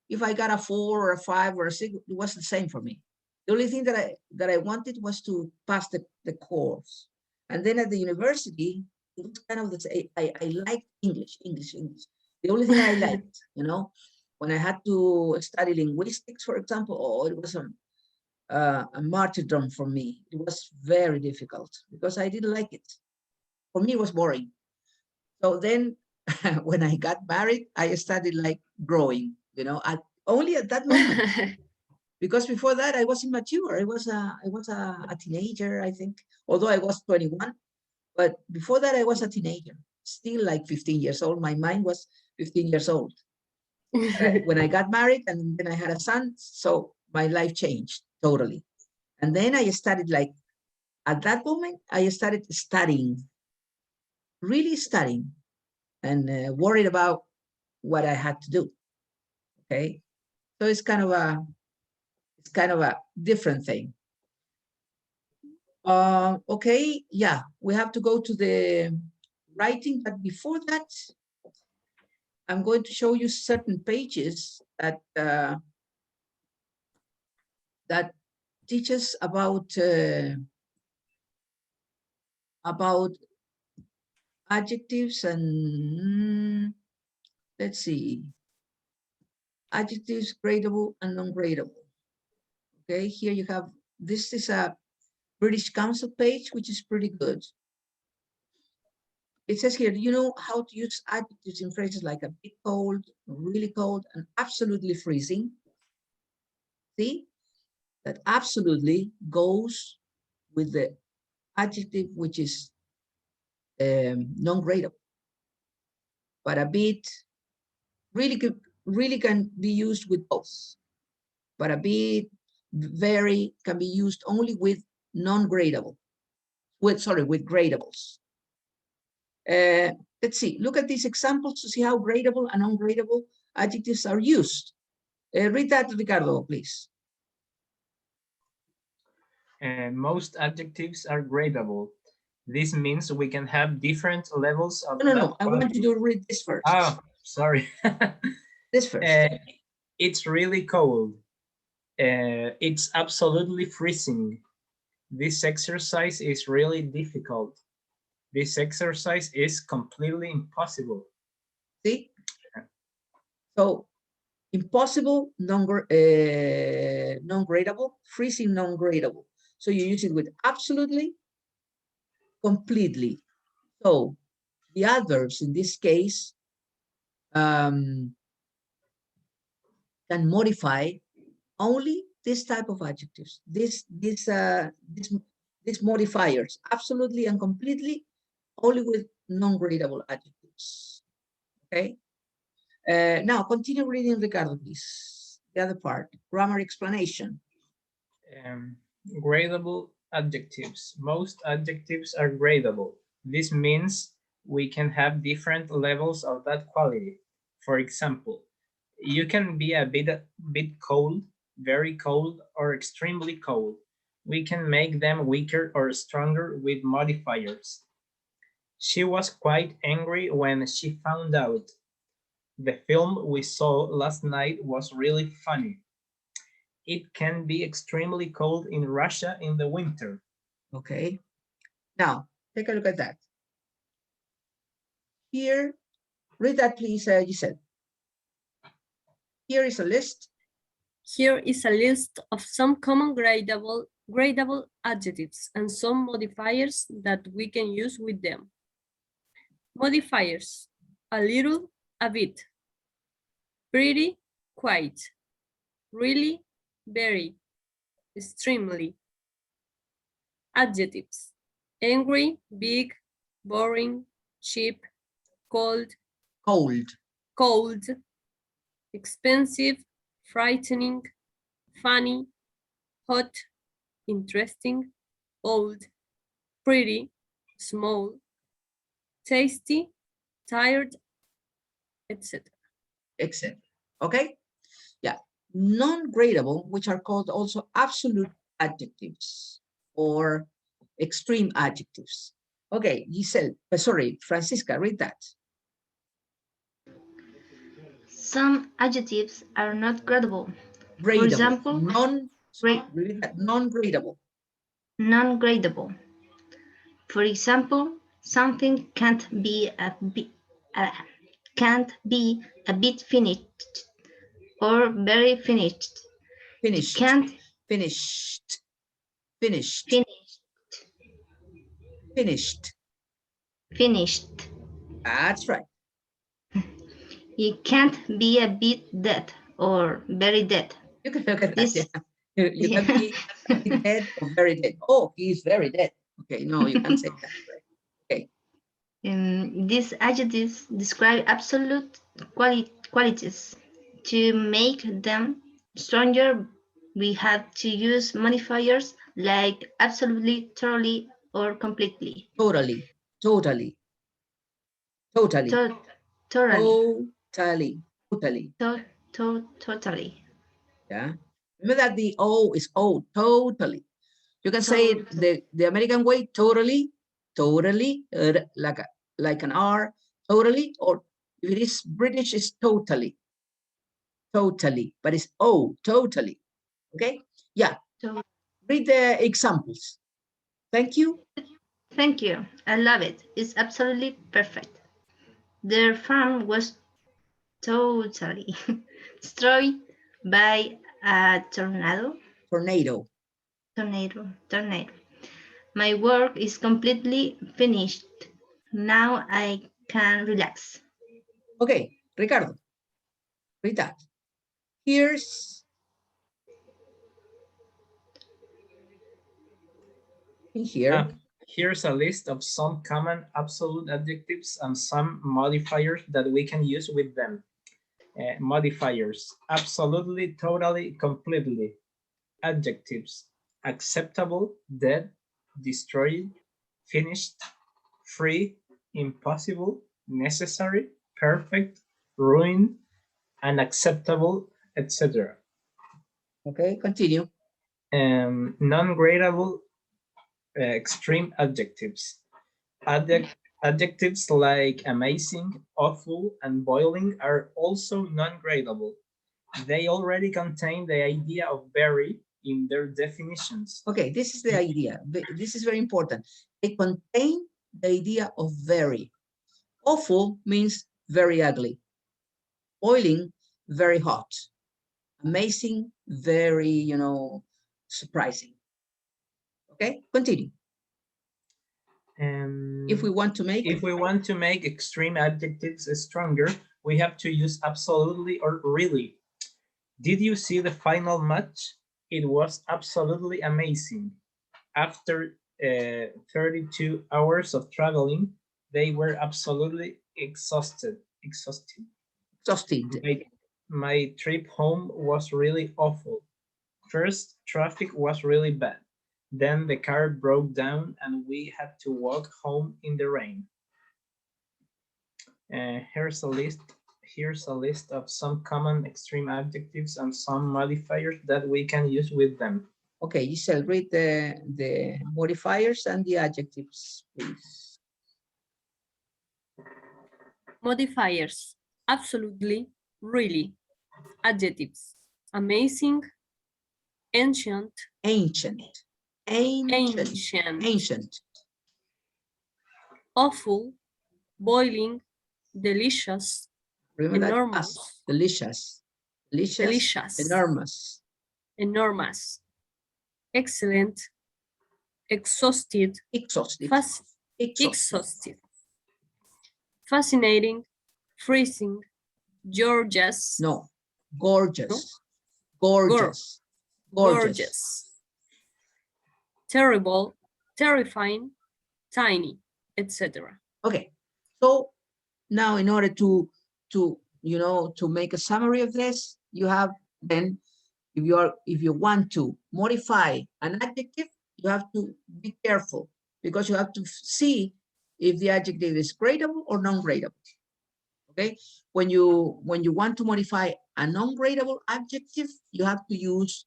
if I got a 4 or a 5 or a 6, it was the same for me. The only thing that I wanted was to pass the course. And then at the university, it was kind of the same. I liked English. The only thing I liked, when I had to study linguistics, for example, it was a martyrdom for me. It was very difficult because I didn't like it. For me, it was boring. So then when I got married, I started like growing, only at that moment. Because before that, I was immature. I was a teenager, I think, although I was 21. But before that, I was a teenager, still like 15 years old. My mind was 15 years old. When I got married and then I had a son, so my life changed totally. And then I started at that moment, I started studying, really studying, and worried about what I had to do. Okay, so it's kind of a different thing. Okay, yeah, we have to go to the writing, but before that, I'm going to show you certain pages that teach us about adjectives and let's see, adjectives, gradable and non-gradable. Okay, here you have, this is a British Council page, which is pretty good. It says here, do you know how to use adjectives in phrases like a bit cold, really cold, and absolutely freezing? See, that absolutely goes with the adjective, which is non-gradable. But a bit really can be used with both. But a bit, very can be used only with non-gradable. With gradables. Let's see, look at these examples to see how gradable and non-gradable adjectives are used. Read that, Ricardo, please. Most adjectives are gradable. This means we can have different levels of No, I want you to read this first. Oh, sorry. This first. It's really cold. It's absolutely freezing. This exercise is really difficult. This exercise is completely impossible. See? So, impossible, non-gradable, freezing, non-gradable. So you use it with absolutely, completely. So the adverbs in this case can modify only this type of adjectives, these modifiers, absolutely and completely, only with non-gradable adjectives. Okay. Now continue reading, Ricardo, please. The other part, grammar explanation. Gradable adjectives. Most adjectives are gradable. This means we can have different levels of that quality. For example, you can be a bit cold, very cold, or extremely cold. We can make them weaker or stronger with modifiers. She was quite angry when she found out. The film we saw last night was really funny. It can be extremely cold in Russia in the winter. Okay. Now, take a look at that. Here, read that, please, Giselle. Here is a list. Here is a list of some common gradable adjectives and some modifiers that we can use with them. Modifiers: a little, a bit. Pretty, quite. Really, very. Extremely. Adjectives: angry, big, boring, cheap, cold, Cold. expensive, frightening, funny, hot, interesting, old, pretty, small, tasty, tired, etc. Etc. Okay. Yeah. Non-gradable, which are called also absolute adjectives or extreme adjectives. Okay, Giselle, sorry, Francisca, read that. Some adjectives are not gradable. Gradable. For example, non-gradable. Non-gradable. For example, something can't be a bit finished or very finished. Finished. Can't Finished. finished. Finished. Finished. That's right. It can't be a bit dead or very dead. You can look at This, that. Yeah. You can be a bit dead or very dead. Oh, he's very dead. Okay, no, you can't say that. Right? Okay. These adjectives describe absolute qualities. To make them stronger, we have to use modifiers like absolutely, thoroughly, or completely. Totally. Totally. Totally. Yeah. Remember that the O is O, totally. You can say it the American way, totally, like an R, totally, or if it is British, it's totally, but it's O, totally. Okay? Yeah. Read the examples. Thank you. Thank you. I love it. It's absolutely perfect. Their farm was totally destroyed by a tornado. Tornado. My work is completely finished. Now I can relax. Okay, Ricardo, read that. Here's here. Here's a list of some common absolute adjectives and some modifiers that we can use with them. Modifiers: absolutely, totally, completely. Adjectives: acceptable, dead, destroyed, finished, free, impossible, necessary, perfect, ruined, unacceptable, etc. Okay, continue. Non-gradable extreme adjectives. Adjectives like amazing, awful, and boiling are also non-gradable. They already contain the idea of very in their definitions. Okay, this is the idea. This is very important. They contain the idea of very. Awful means very ugly. Boiling, very hot. Amazing, very, surprising. Okay, continue. If we want to make, If we want to make extreme adjectives stronger, we have to use absolutely or really. Did you see the final match? It was absolutely amazing. After 32 hours of traveling, they were absolutely exhausted. exhausted. My trip home was really awful. First, traffic was really bad. Then the car broke down and we had to walk home in the rain. Here's a list. Here's a list of some common extreme adjectives and some modifiers that we can use with them. Okay, Giselle, read the modifiers and the adjectives, please. Modifiers. Absolutely, really. Adjectives. Amazing, ancient, Ancient. Ancient. awful, boiling, delicious, Remember enormous, that? Delicious. delicious, Enormous. enormous, excellent, exhausted, Exhausted. exhausted, fascinating, freezing, gorgeous. No, gorgeous. No? Gorgeous. Gorgeous, terrible, terrifying, tiny, etc. Okay, so now in order to make a summary of this, you have then, if you want to modify an adjective, you have to be careful because you have to see if the adjective is gradable or non-gradable. Okay, when you want to modify a non-gradable adjective, you have to use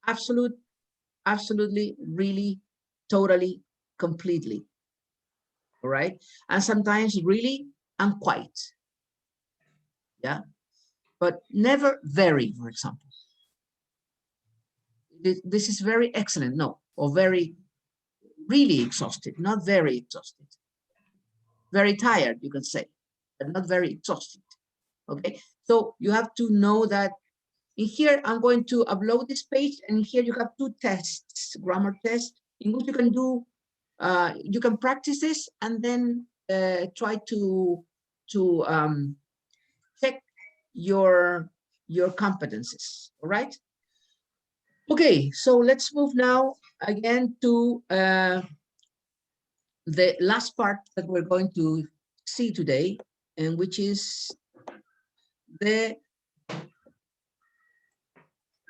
absolute, absolutely, really, totally, completely. All right, and sometimes really and quite. Yeah, but never very, for example. This is very excellent, no, or very, really exhausted, not very exhausted. Very tired, you can say, but not very exhausted. Okay, so you have to know that in here, I'm going to upload this page, and here you have 2 tests, grammar tests, in which you can do, you can practice this and then try to check your competencies. All right. Okay, so let's move now again to the last part that we're going to see today, and which is the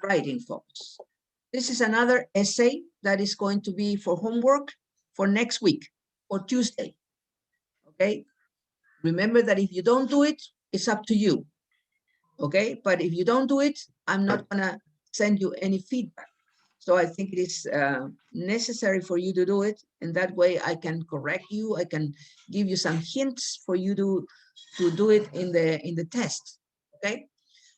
writing, folks. This is another essay that is going to be for homework for next week, or Tuesday. Okay, remember that if you don't do it, it's up to you. Okay, but if you don't do it, I'm not gonna send you any feedback. So I think it is necessary for you to do it, and that way I can correct you. I can give you some hints for you to do it in the test. Okay.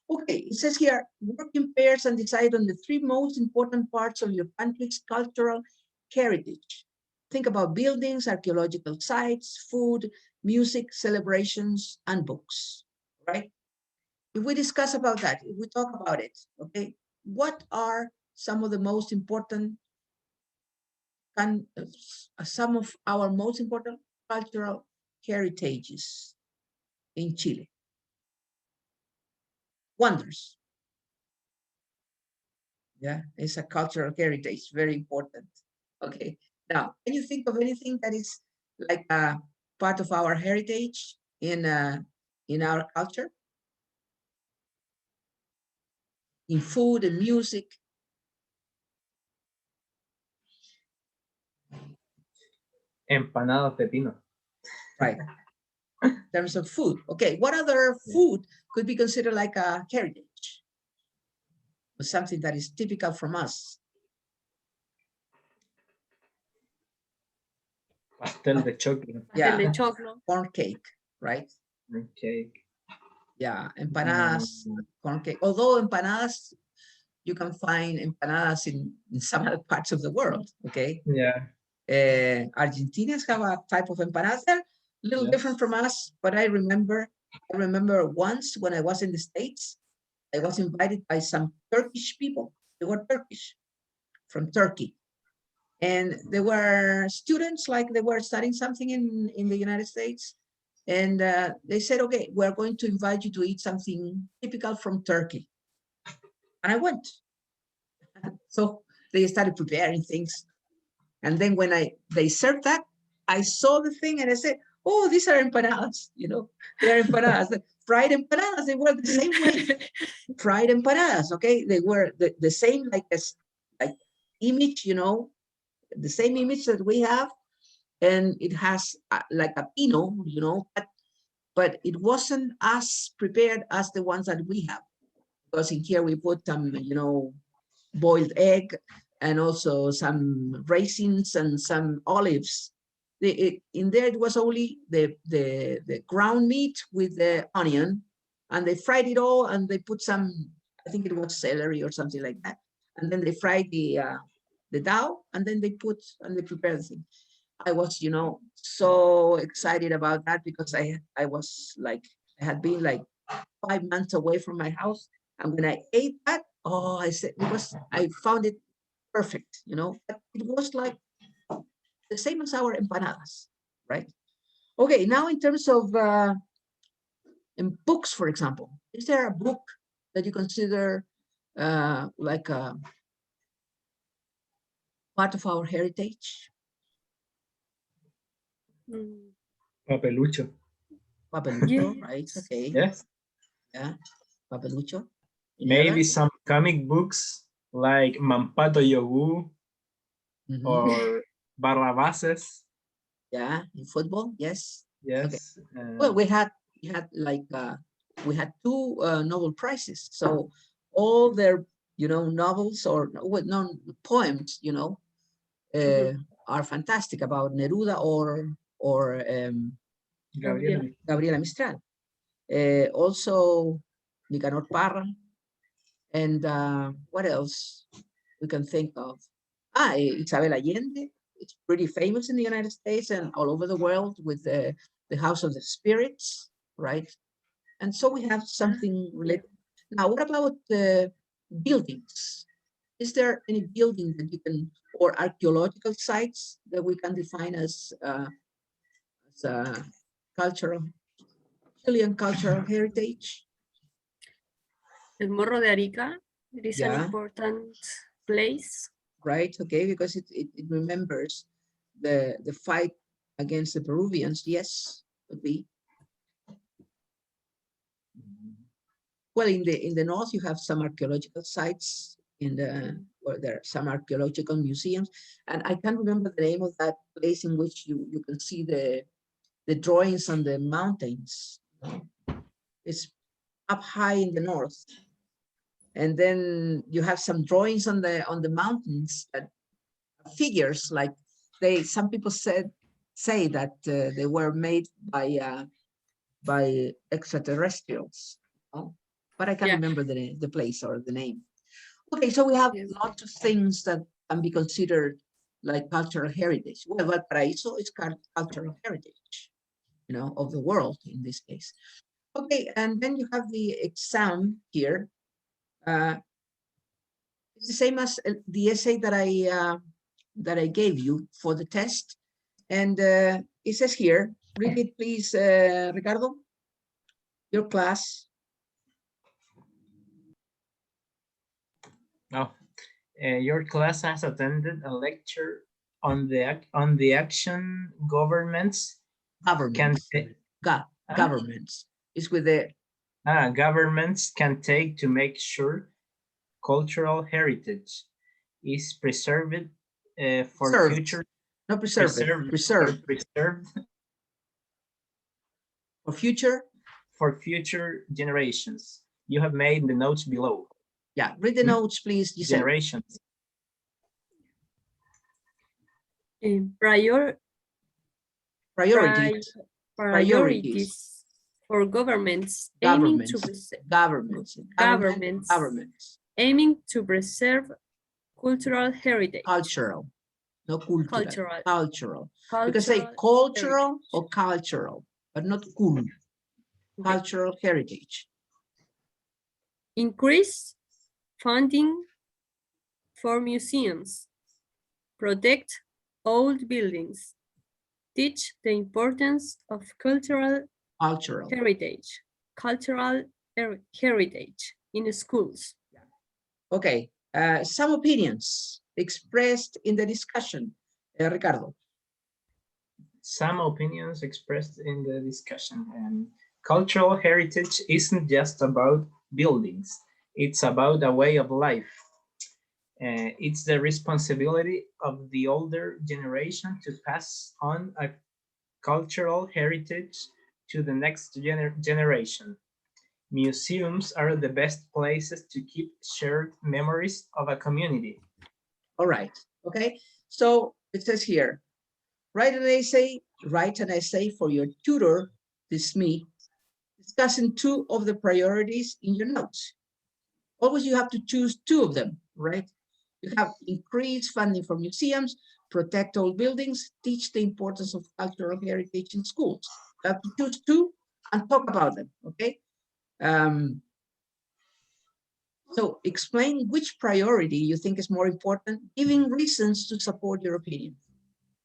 Okay, it says here, work in pairs and decide on the 3 most important parts of your country's cultural heritage. Think about buildings, archaeological sites, food, music, celebrations, and books, right? If we discuss about that, if we talk about it, okay, what are some of the most important, some of our most important cultural heritages in Chile? Wonders. Yeah, it's a cultural heritage, very important. Okay, now, can you think of anything that is like a part of our heritage in our culture? In food and music? Empanadas pepino. Right. In terms of food. Okay, what other food could be considered like a heritage? Or something that is typical from us? Pastel de choclo. Yeah, Pastel de choclo. corn cake, right? Cake. Yeah, empanadas, corn cake. Although empanadas, you can find empanadas in some other parts of the world, okay? Yeah. Argentinians have a type of empanadas. They're a little different from us, but I remember once when I was in the States, I was invited by some Turkish people. They were Turkish, from Turkey. And there were students, like they were studying something in the United States. And they said, okay, we're going to invite you to eat something typical from Turkey. And I went. So they started preparing things. And then when they served that, I saw the thing and I said, oh, these are empanadas, you know, they're empanadas, the fried empanadas, they were the same way. Fried empanadas, okay? They were the same like image, you know, the same image that we have. And it has like a pino, you know, but it wasn't as prepared as the ones that we have. Because in here we put some, you know, boiled egg and also some raisins and some olives. In there it was only the ground meat with the onion, and they fried it all, and they put some, I think it was celery or something like that, and then they fried the dough, and then they prepared the thing. I was, you know, so excited about that because I was like, I had been like 5 months away from my house, and when I ate that, oh, I said, I found it perfect, you know, but it was like the same as our empanadas, right? Okay, now in terms of in books, for example, is there a book that you consider like a part of our heritage? Mm, Papelucho. Papelucho, yes. right? Okay, Yes. yeah, Papelucho. Maybe some comic books like Mampato Yogu Mhm. or Barrabases. Yeah, in football, yes. Yes. Well, we had like we had 2 Nobel prizes, so all their, you know, novels or no poems, you know, are fantastic about Neruda or Gabriela. Gabriela Mistral. Also Nicanor Parra, and what else we can think of? Isabel Allende. It's pretty famous in the United States and all over the world with the House of the Spirits, right? And so we have something related. Now, what about buildings? Is there any building that you can, or archaeological sites that we can define as cultural, Chilean cultural heritage? El Morro de Arica, it is an Yeah. important place. Right, okay, because it remembers the fight against the Peruvians. Yes, could be. Well, in the north, you have some archaeological sites where there are some archaeological museums, and I can't remember the name of that place in which you can see the drawings on the mountains. It's up high in the north, and then you have some drawings on the mountains that figures like some people say that they were made by extraterrestrials, but I can't remember the place or the name. Okay, so we have lots of things that can be considered like cultural heritage. Well, Valparaiso is cultural heritage, you know, of the world in this case. Okay, and then you have the exam here. It's the same as the essay that I gave you for the test. And it says here, read it please, Ricardo, your class. Oh, your class has attended a lecture on the action governments Governments. Governments. It's with the governments can take to make sure cultural heritage is preserved for Served. future. Not preserved. Preserved. Preserved for future generations. You have made the notes below. Yeah, read the notes, please. Giselle. Generations. Priorities for governments aiming to preserve cultural heritage. Cultural, no cultural. Cultural. You can say cultural heritage. Or cultural, but not cool. Okay. Cultural heritage. Increase funding for museums, protect old buildings, teach the importance of Cultural. cultural heritage in schools. Okay, some opinions expressed in the discussion. Ricardo. Some opinions expressed in the discussion. Cultural heritage isn't just about buildings, it's about a way of life. It's the responsibility of the older generation to pass on a cultural heritage to the next generation. Museums are the best places to keep shared memories of a community. All right, okay. So it says here, write an essay for your tutor, this is me, discussing 2 of the priorities in your notes. Always you have to choose 2 of them, right? You have increased funding for museums, protect old buildings, teach the importance of cultural heritage in schools. You have to choose 2 and talk about them, okay? So explain which priority you think is more important, giving reasons to support your opinion.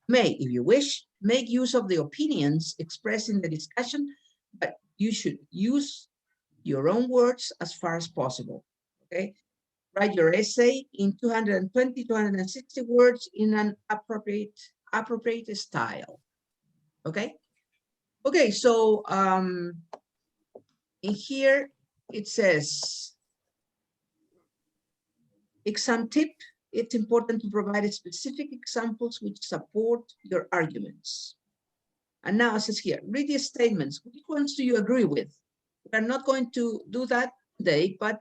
May, if you wish, make use of the opinions expressed in the discussion, but you should use your own words as far as possible, okay? Write your essay in 220, 260 words in an appropriate style, okay? Okay, so in here it says, exam tip, it's important to provide specific examples which support your arguments. And now it says here, read the statements. Which ones do you agree with? We're not going to do that today, but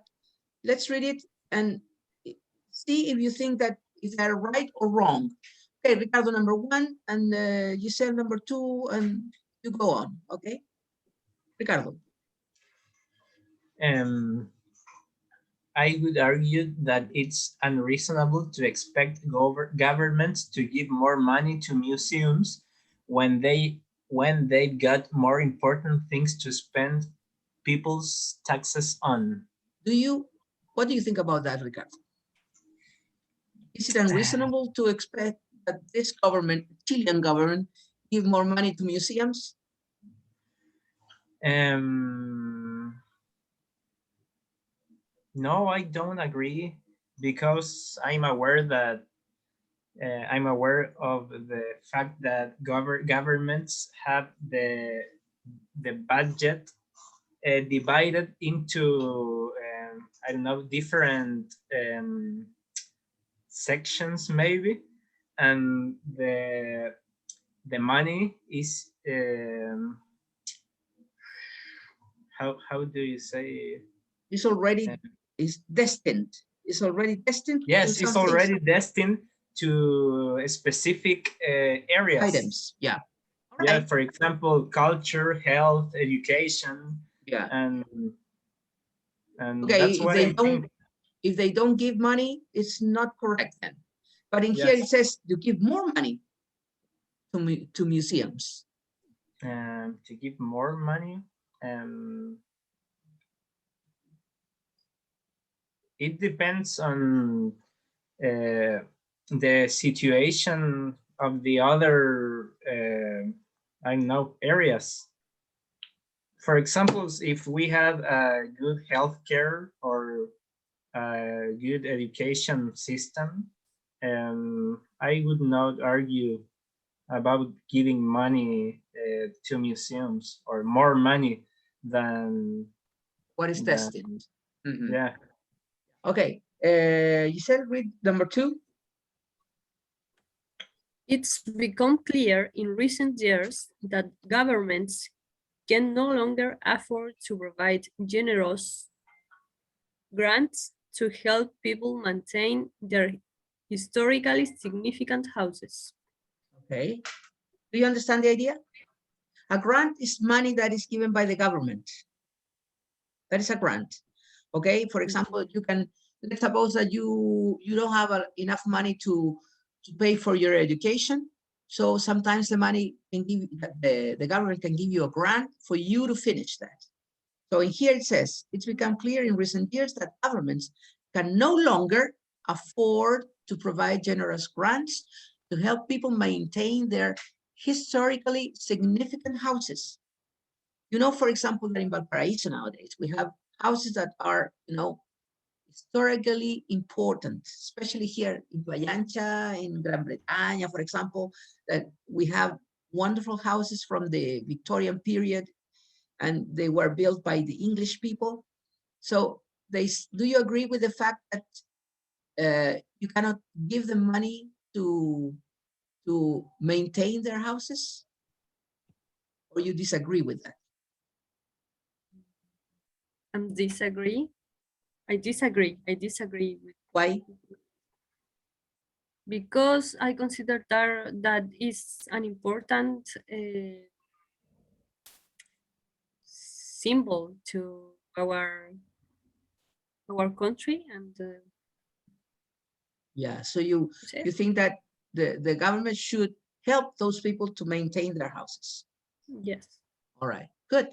let's read it and see if you think that is that right or wrong. Okay, Ricardo, number 1, and Giselle, number 2, and you go on, okay? Ricardo. I would argue that it's unreasonable to expect governments to give more money to museums when they've got more important things to spend people's taxes on. What do you think about that, Ricardo? Is it unreasonable to expect that this government, Chilean government, give more money to museums? No, I don't agree, because I'm aware of the fact that governments have the budget divided into I don't know, different sections maybe, and the money is how do you say? It's already is destined. It's already destined. Yes, it's already destined to specific areas. Items, yeah. Yeah, for example, culture, health, education. Yeah. And okay, that's what I think. If they don't give money, it's not correct then. But in here it says to give more money to museums. To give more money, it depends on the situation of the other I don't know, areas. For example, if we have a good healthcare or a good education system, I would not argue about giving money to museums, or more money than what is destined. Mm-hmm. Yeah. Okay, you said read number 2. It's become clear in recent years that governments can no longer afford to provide generous grants to help people maintain their historically significant houses. Okay, do you understand the idea? A grant is money that is given by the government. That is a grant. Okay, for example, you can, let's suppose that you don't have enough money to pay for your education. So sometimes the money can give, the government can give you a grant for you to finish that. So in here it says, it's become clear in recent years that governments can no longer afford to provide generous grants to help people maintain their historically significant houses. You know, for example, that in Valparaiso nowadays, we have houses that are, historically important, especially here in Playa Ancha, in Gran Bretaña, for example, that we have wonderful houses from the Victorian period, and they were built by the English people. So do you agree with the fact that you cannot give them money to maintain their houses? Or you disagree with that? Disagree. I disagree. I disagree with. Why? Because I consider that is an important symbol to our country, and Yeah, so you think that the government should help those people to maintain their houses? yes. All right, good.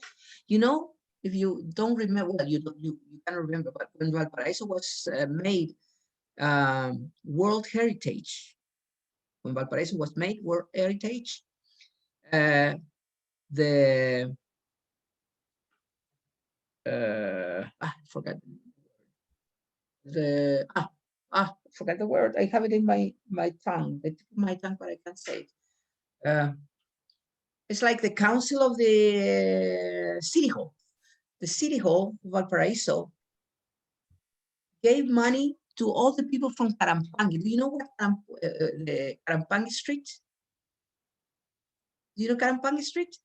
You know, if you don't remember, well, you can remember, but when Valparaiso was made World Heritage, when Valparaiso was made World Heritage, I forgot forgot the word. I have it in my tongue, but I can't say it. It's like the council of the city hall. The city hall of Valparaiso gave money to all the people from Carampangi. Do you know what the Carampangi Street? Do you know Carampangi Street?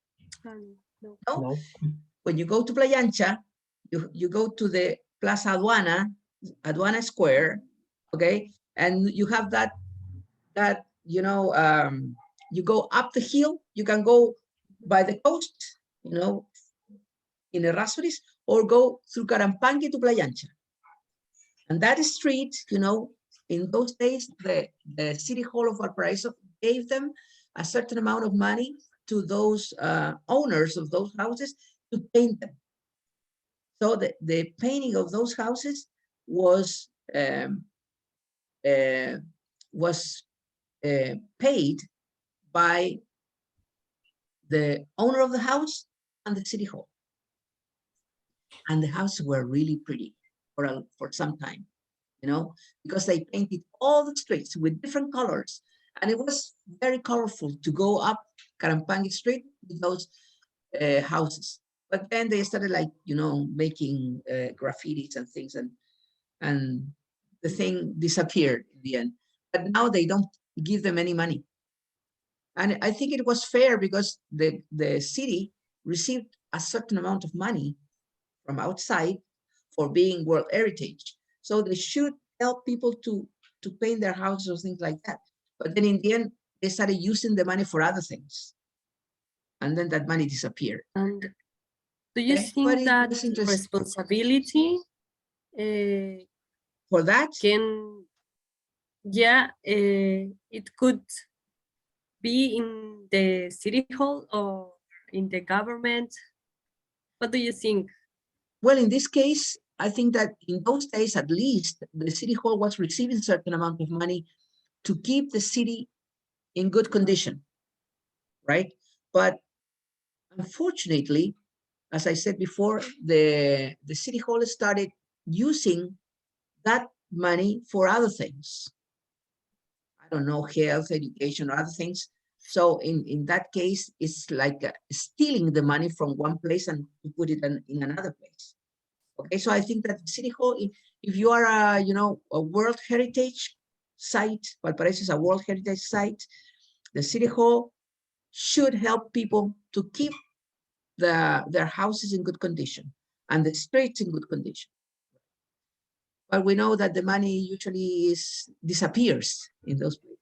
No. No? No. When you go to Playa Ancha, you go to the Plaza Aduana Square, okay? And you have that you go up the hill, you can go by the coast, in Errázuriz, or go through Carampangi to Playa Ancha. And that street, in those days, the City Hall of Valparaiso gave them a certain amount of money to those owners of those houses to paint them. So the painting of those houses was paid by the owner of the house and the city hall. And the houses were really pretty for some time, because they painted all the streets with different colors. And it was very colorful to go up Carampangi Street with those houses. But then they started making graffitis and things, and the thing disappeared in the end. But now they don't give them any money. And I think it was fair because the city received a certain amount of money from outside for being World Heritage. So they should help people to paint their houses or things like that. But then in the end, they started using the money for other things. And then that money disappeared. And do you think that responsibility for that it could be in the city hall or in the government? What do you think? Well, in this case, I think that in those days, at least, the city hall was receiving a certain amount of money to keep the city in good condition, right? But unfortunately, as I said before, the city hall started using that money for other things. I don't know, health, education, or other things. So in that case, it's like stealing the money from one place and to put it in another place. Okay, so I think that the city hall, if you are a World Heritage site, Valparaiso is a World Heritage site, the city hall should help people to keep their houses in good condition and the streets in good condition. But we know that the money usually disappears in those places.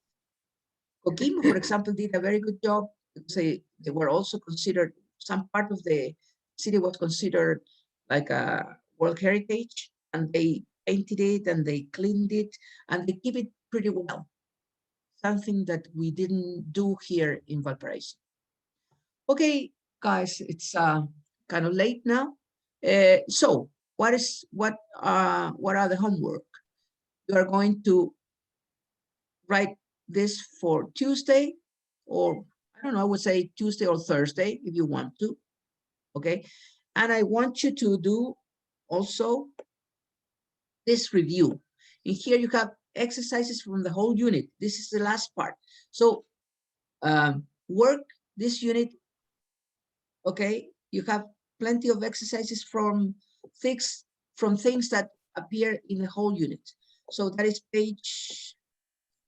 Coquimbo, for example, did a very good job because they were also considered, some part of the city was considered like a World Heritage, and they painted it and they cleaned it and they keep it pretty well. Something that we didn't do here in Valparaiso. Okay, guys, it's kind of late now. So what are the homework? You are going to write this for Tuesday, or I don't know, I would say Tuesday or Thursday if you want to. Okay. And I want you to do also this review. In here you have exercises from the whole unit. This is the last part. So work this unit. Okay. You have plenty of exercises from things that appear in the whole unit. So that is page,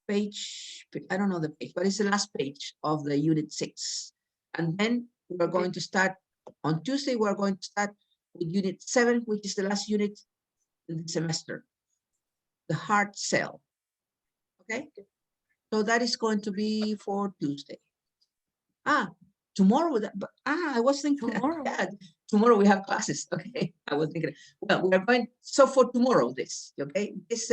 I don't know the page, but it's the last page of the unit 6. And then we're going to start on Tuesday. We're going to start with unit 7, which is the last unit in the semester, the hard sell. Okay, so that is going to be for Tuesday. Tomorrow, I was thinking Tomorrow. Tomorrow we have classes. Okay, I was thinking, well, we are going, so for tomorrow, this, okay, this,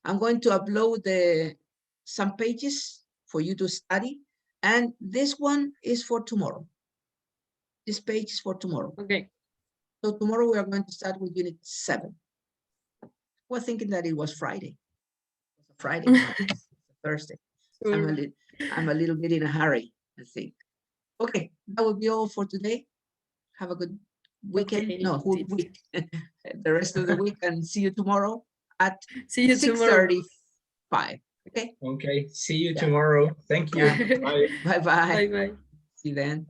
I'm going to upload some pages for you to study, and this one is for tomorrow. This page is for tomorrow. Okay. So tomorrow we are going to start with unit 7. We're thinking that it was Friday. It's a Friday, no, it's a Thursday. I'm a little bit in a hurry, I think. Okay, that will be all for today. Have a good weekend. Okay, No, whole week. The rest of the week, and see you tomorrow at See you tomorrow. 6:35. Okay. Okay. See you Yeah. tomorrow. Thank you. Yeah. Bye. Bye-bye. Bye bye. See you then.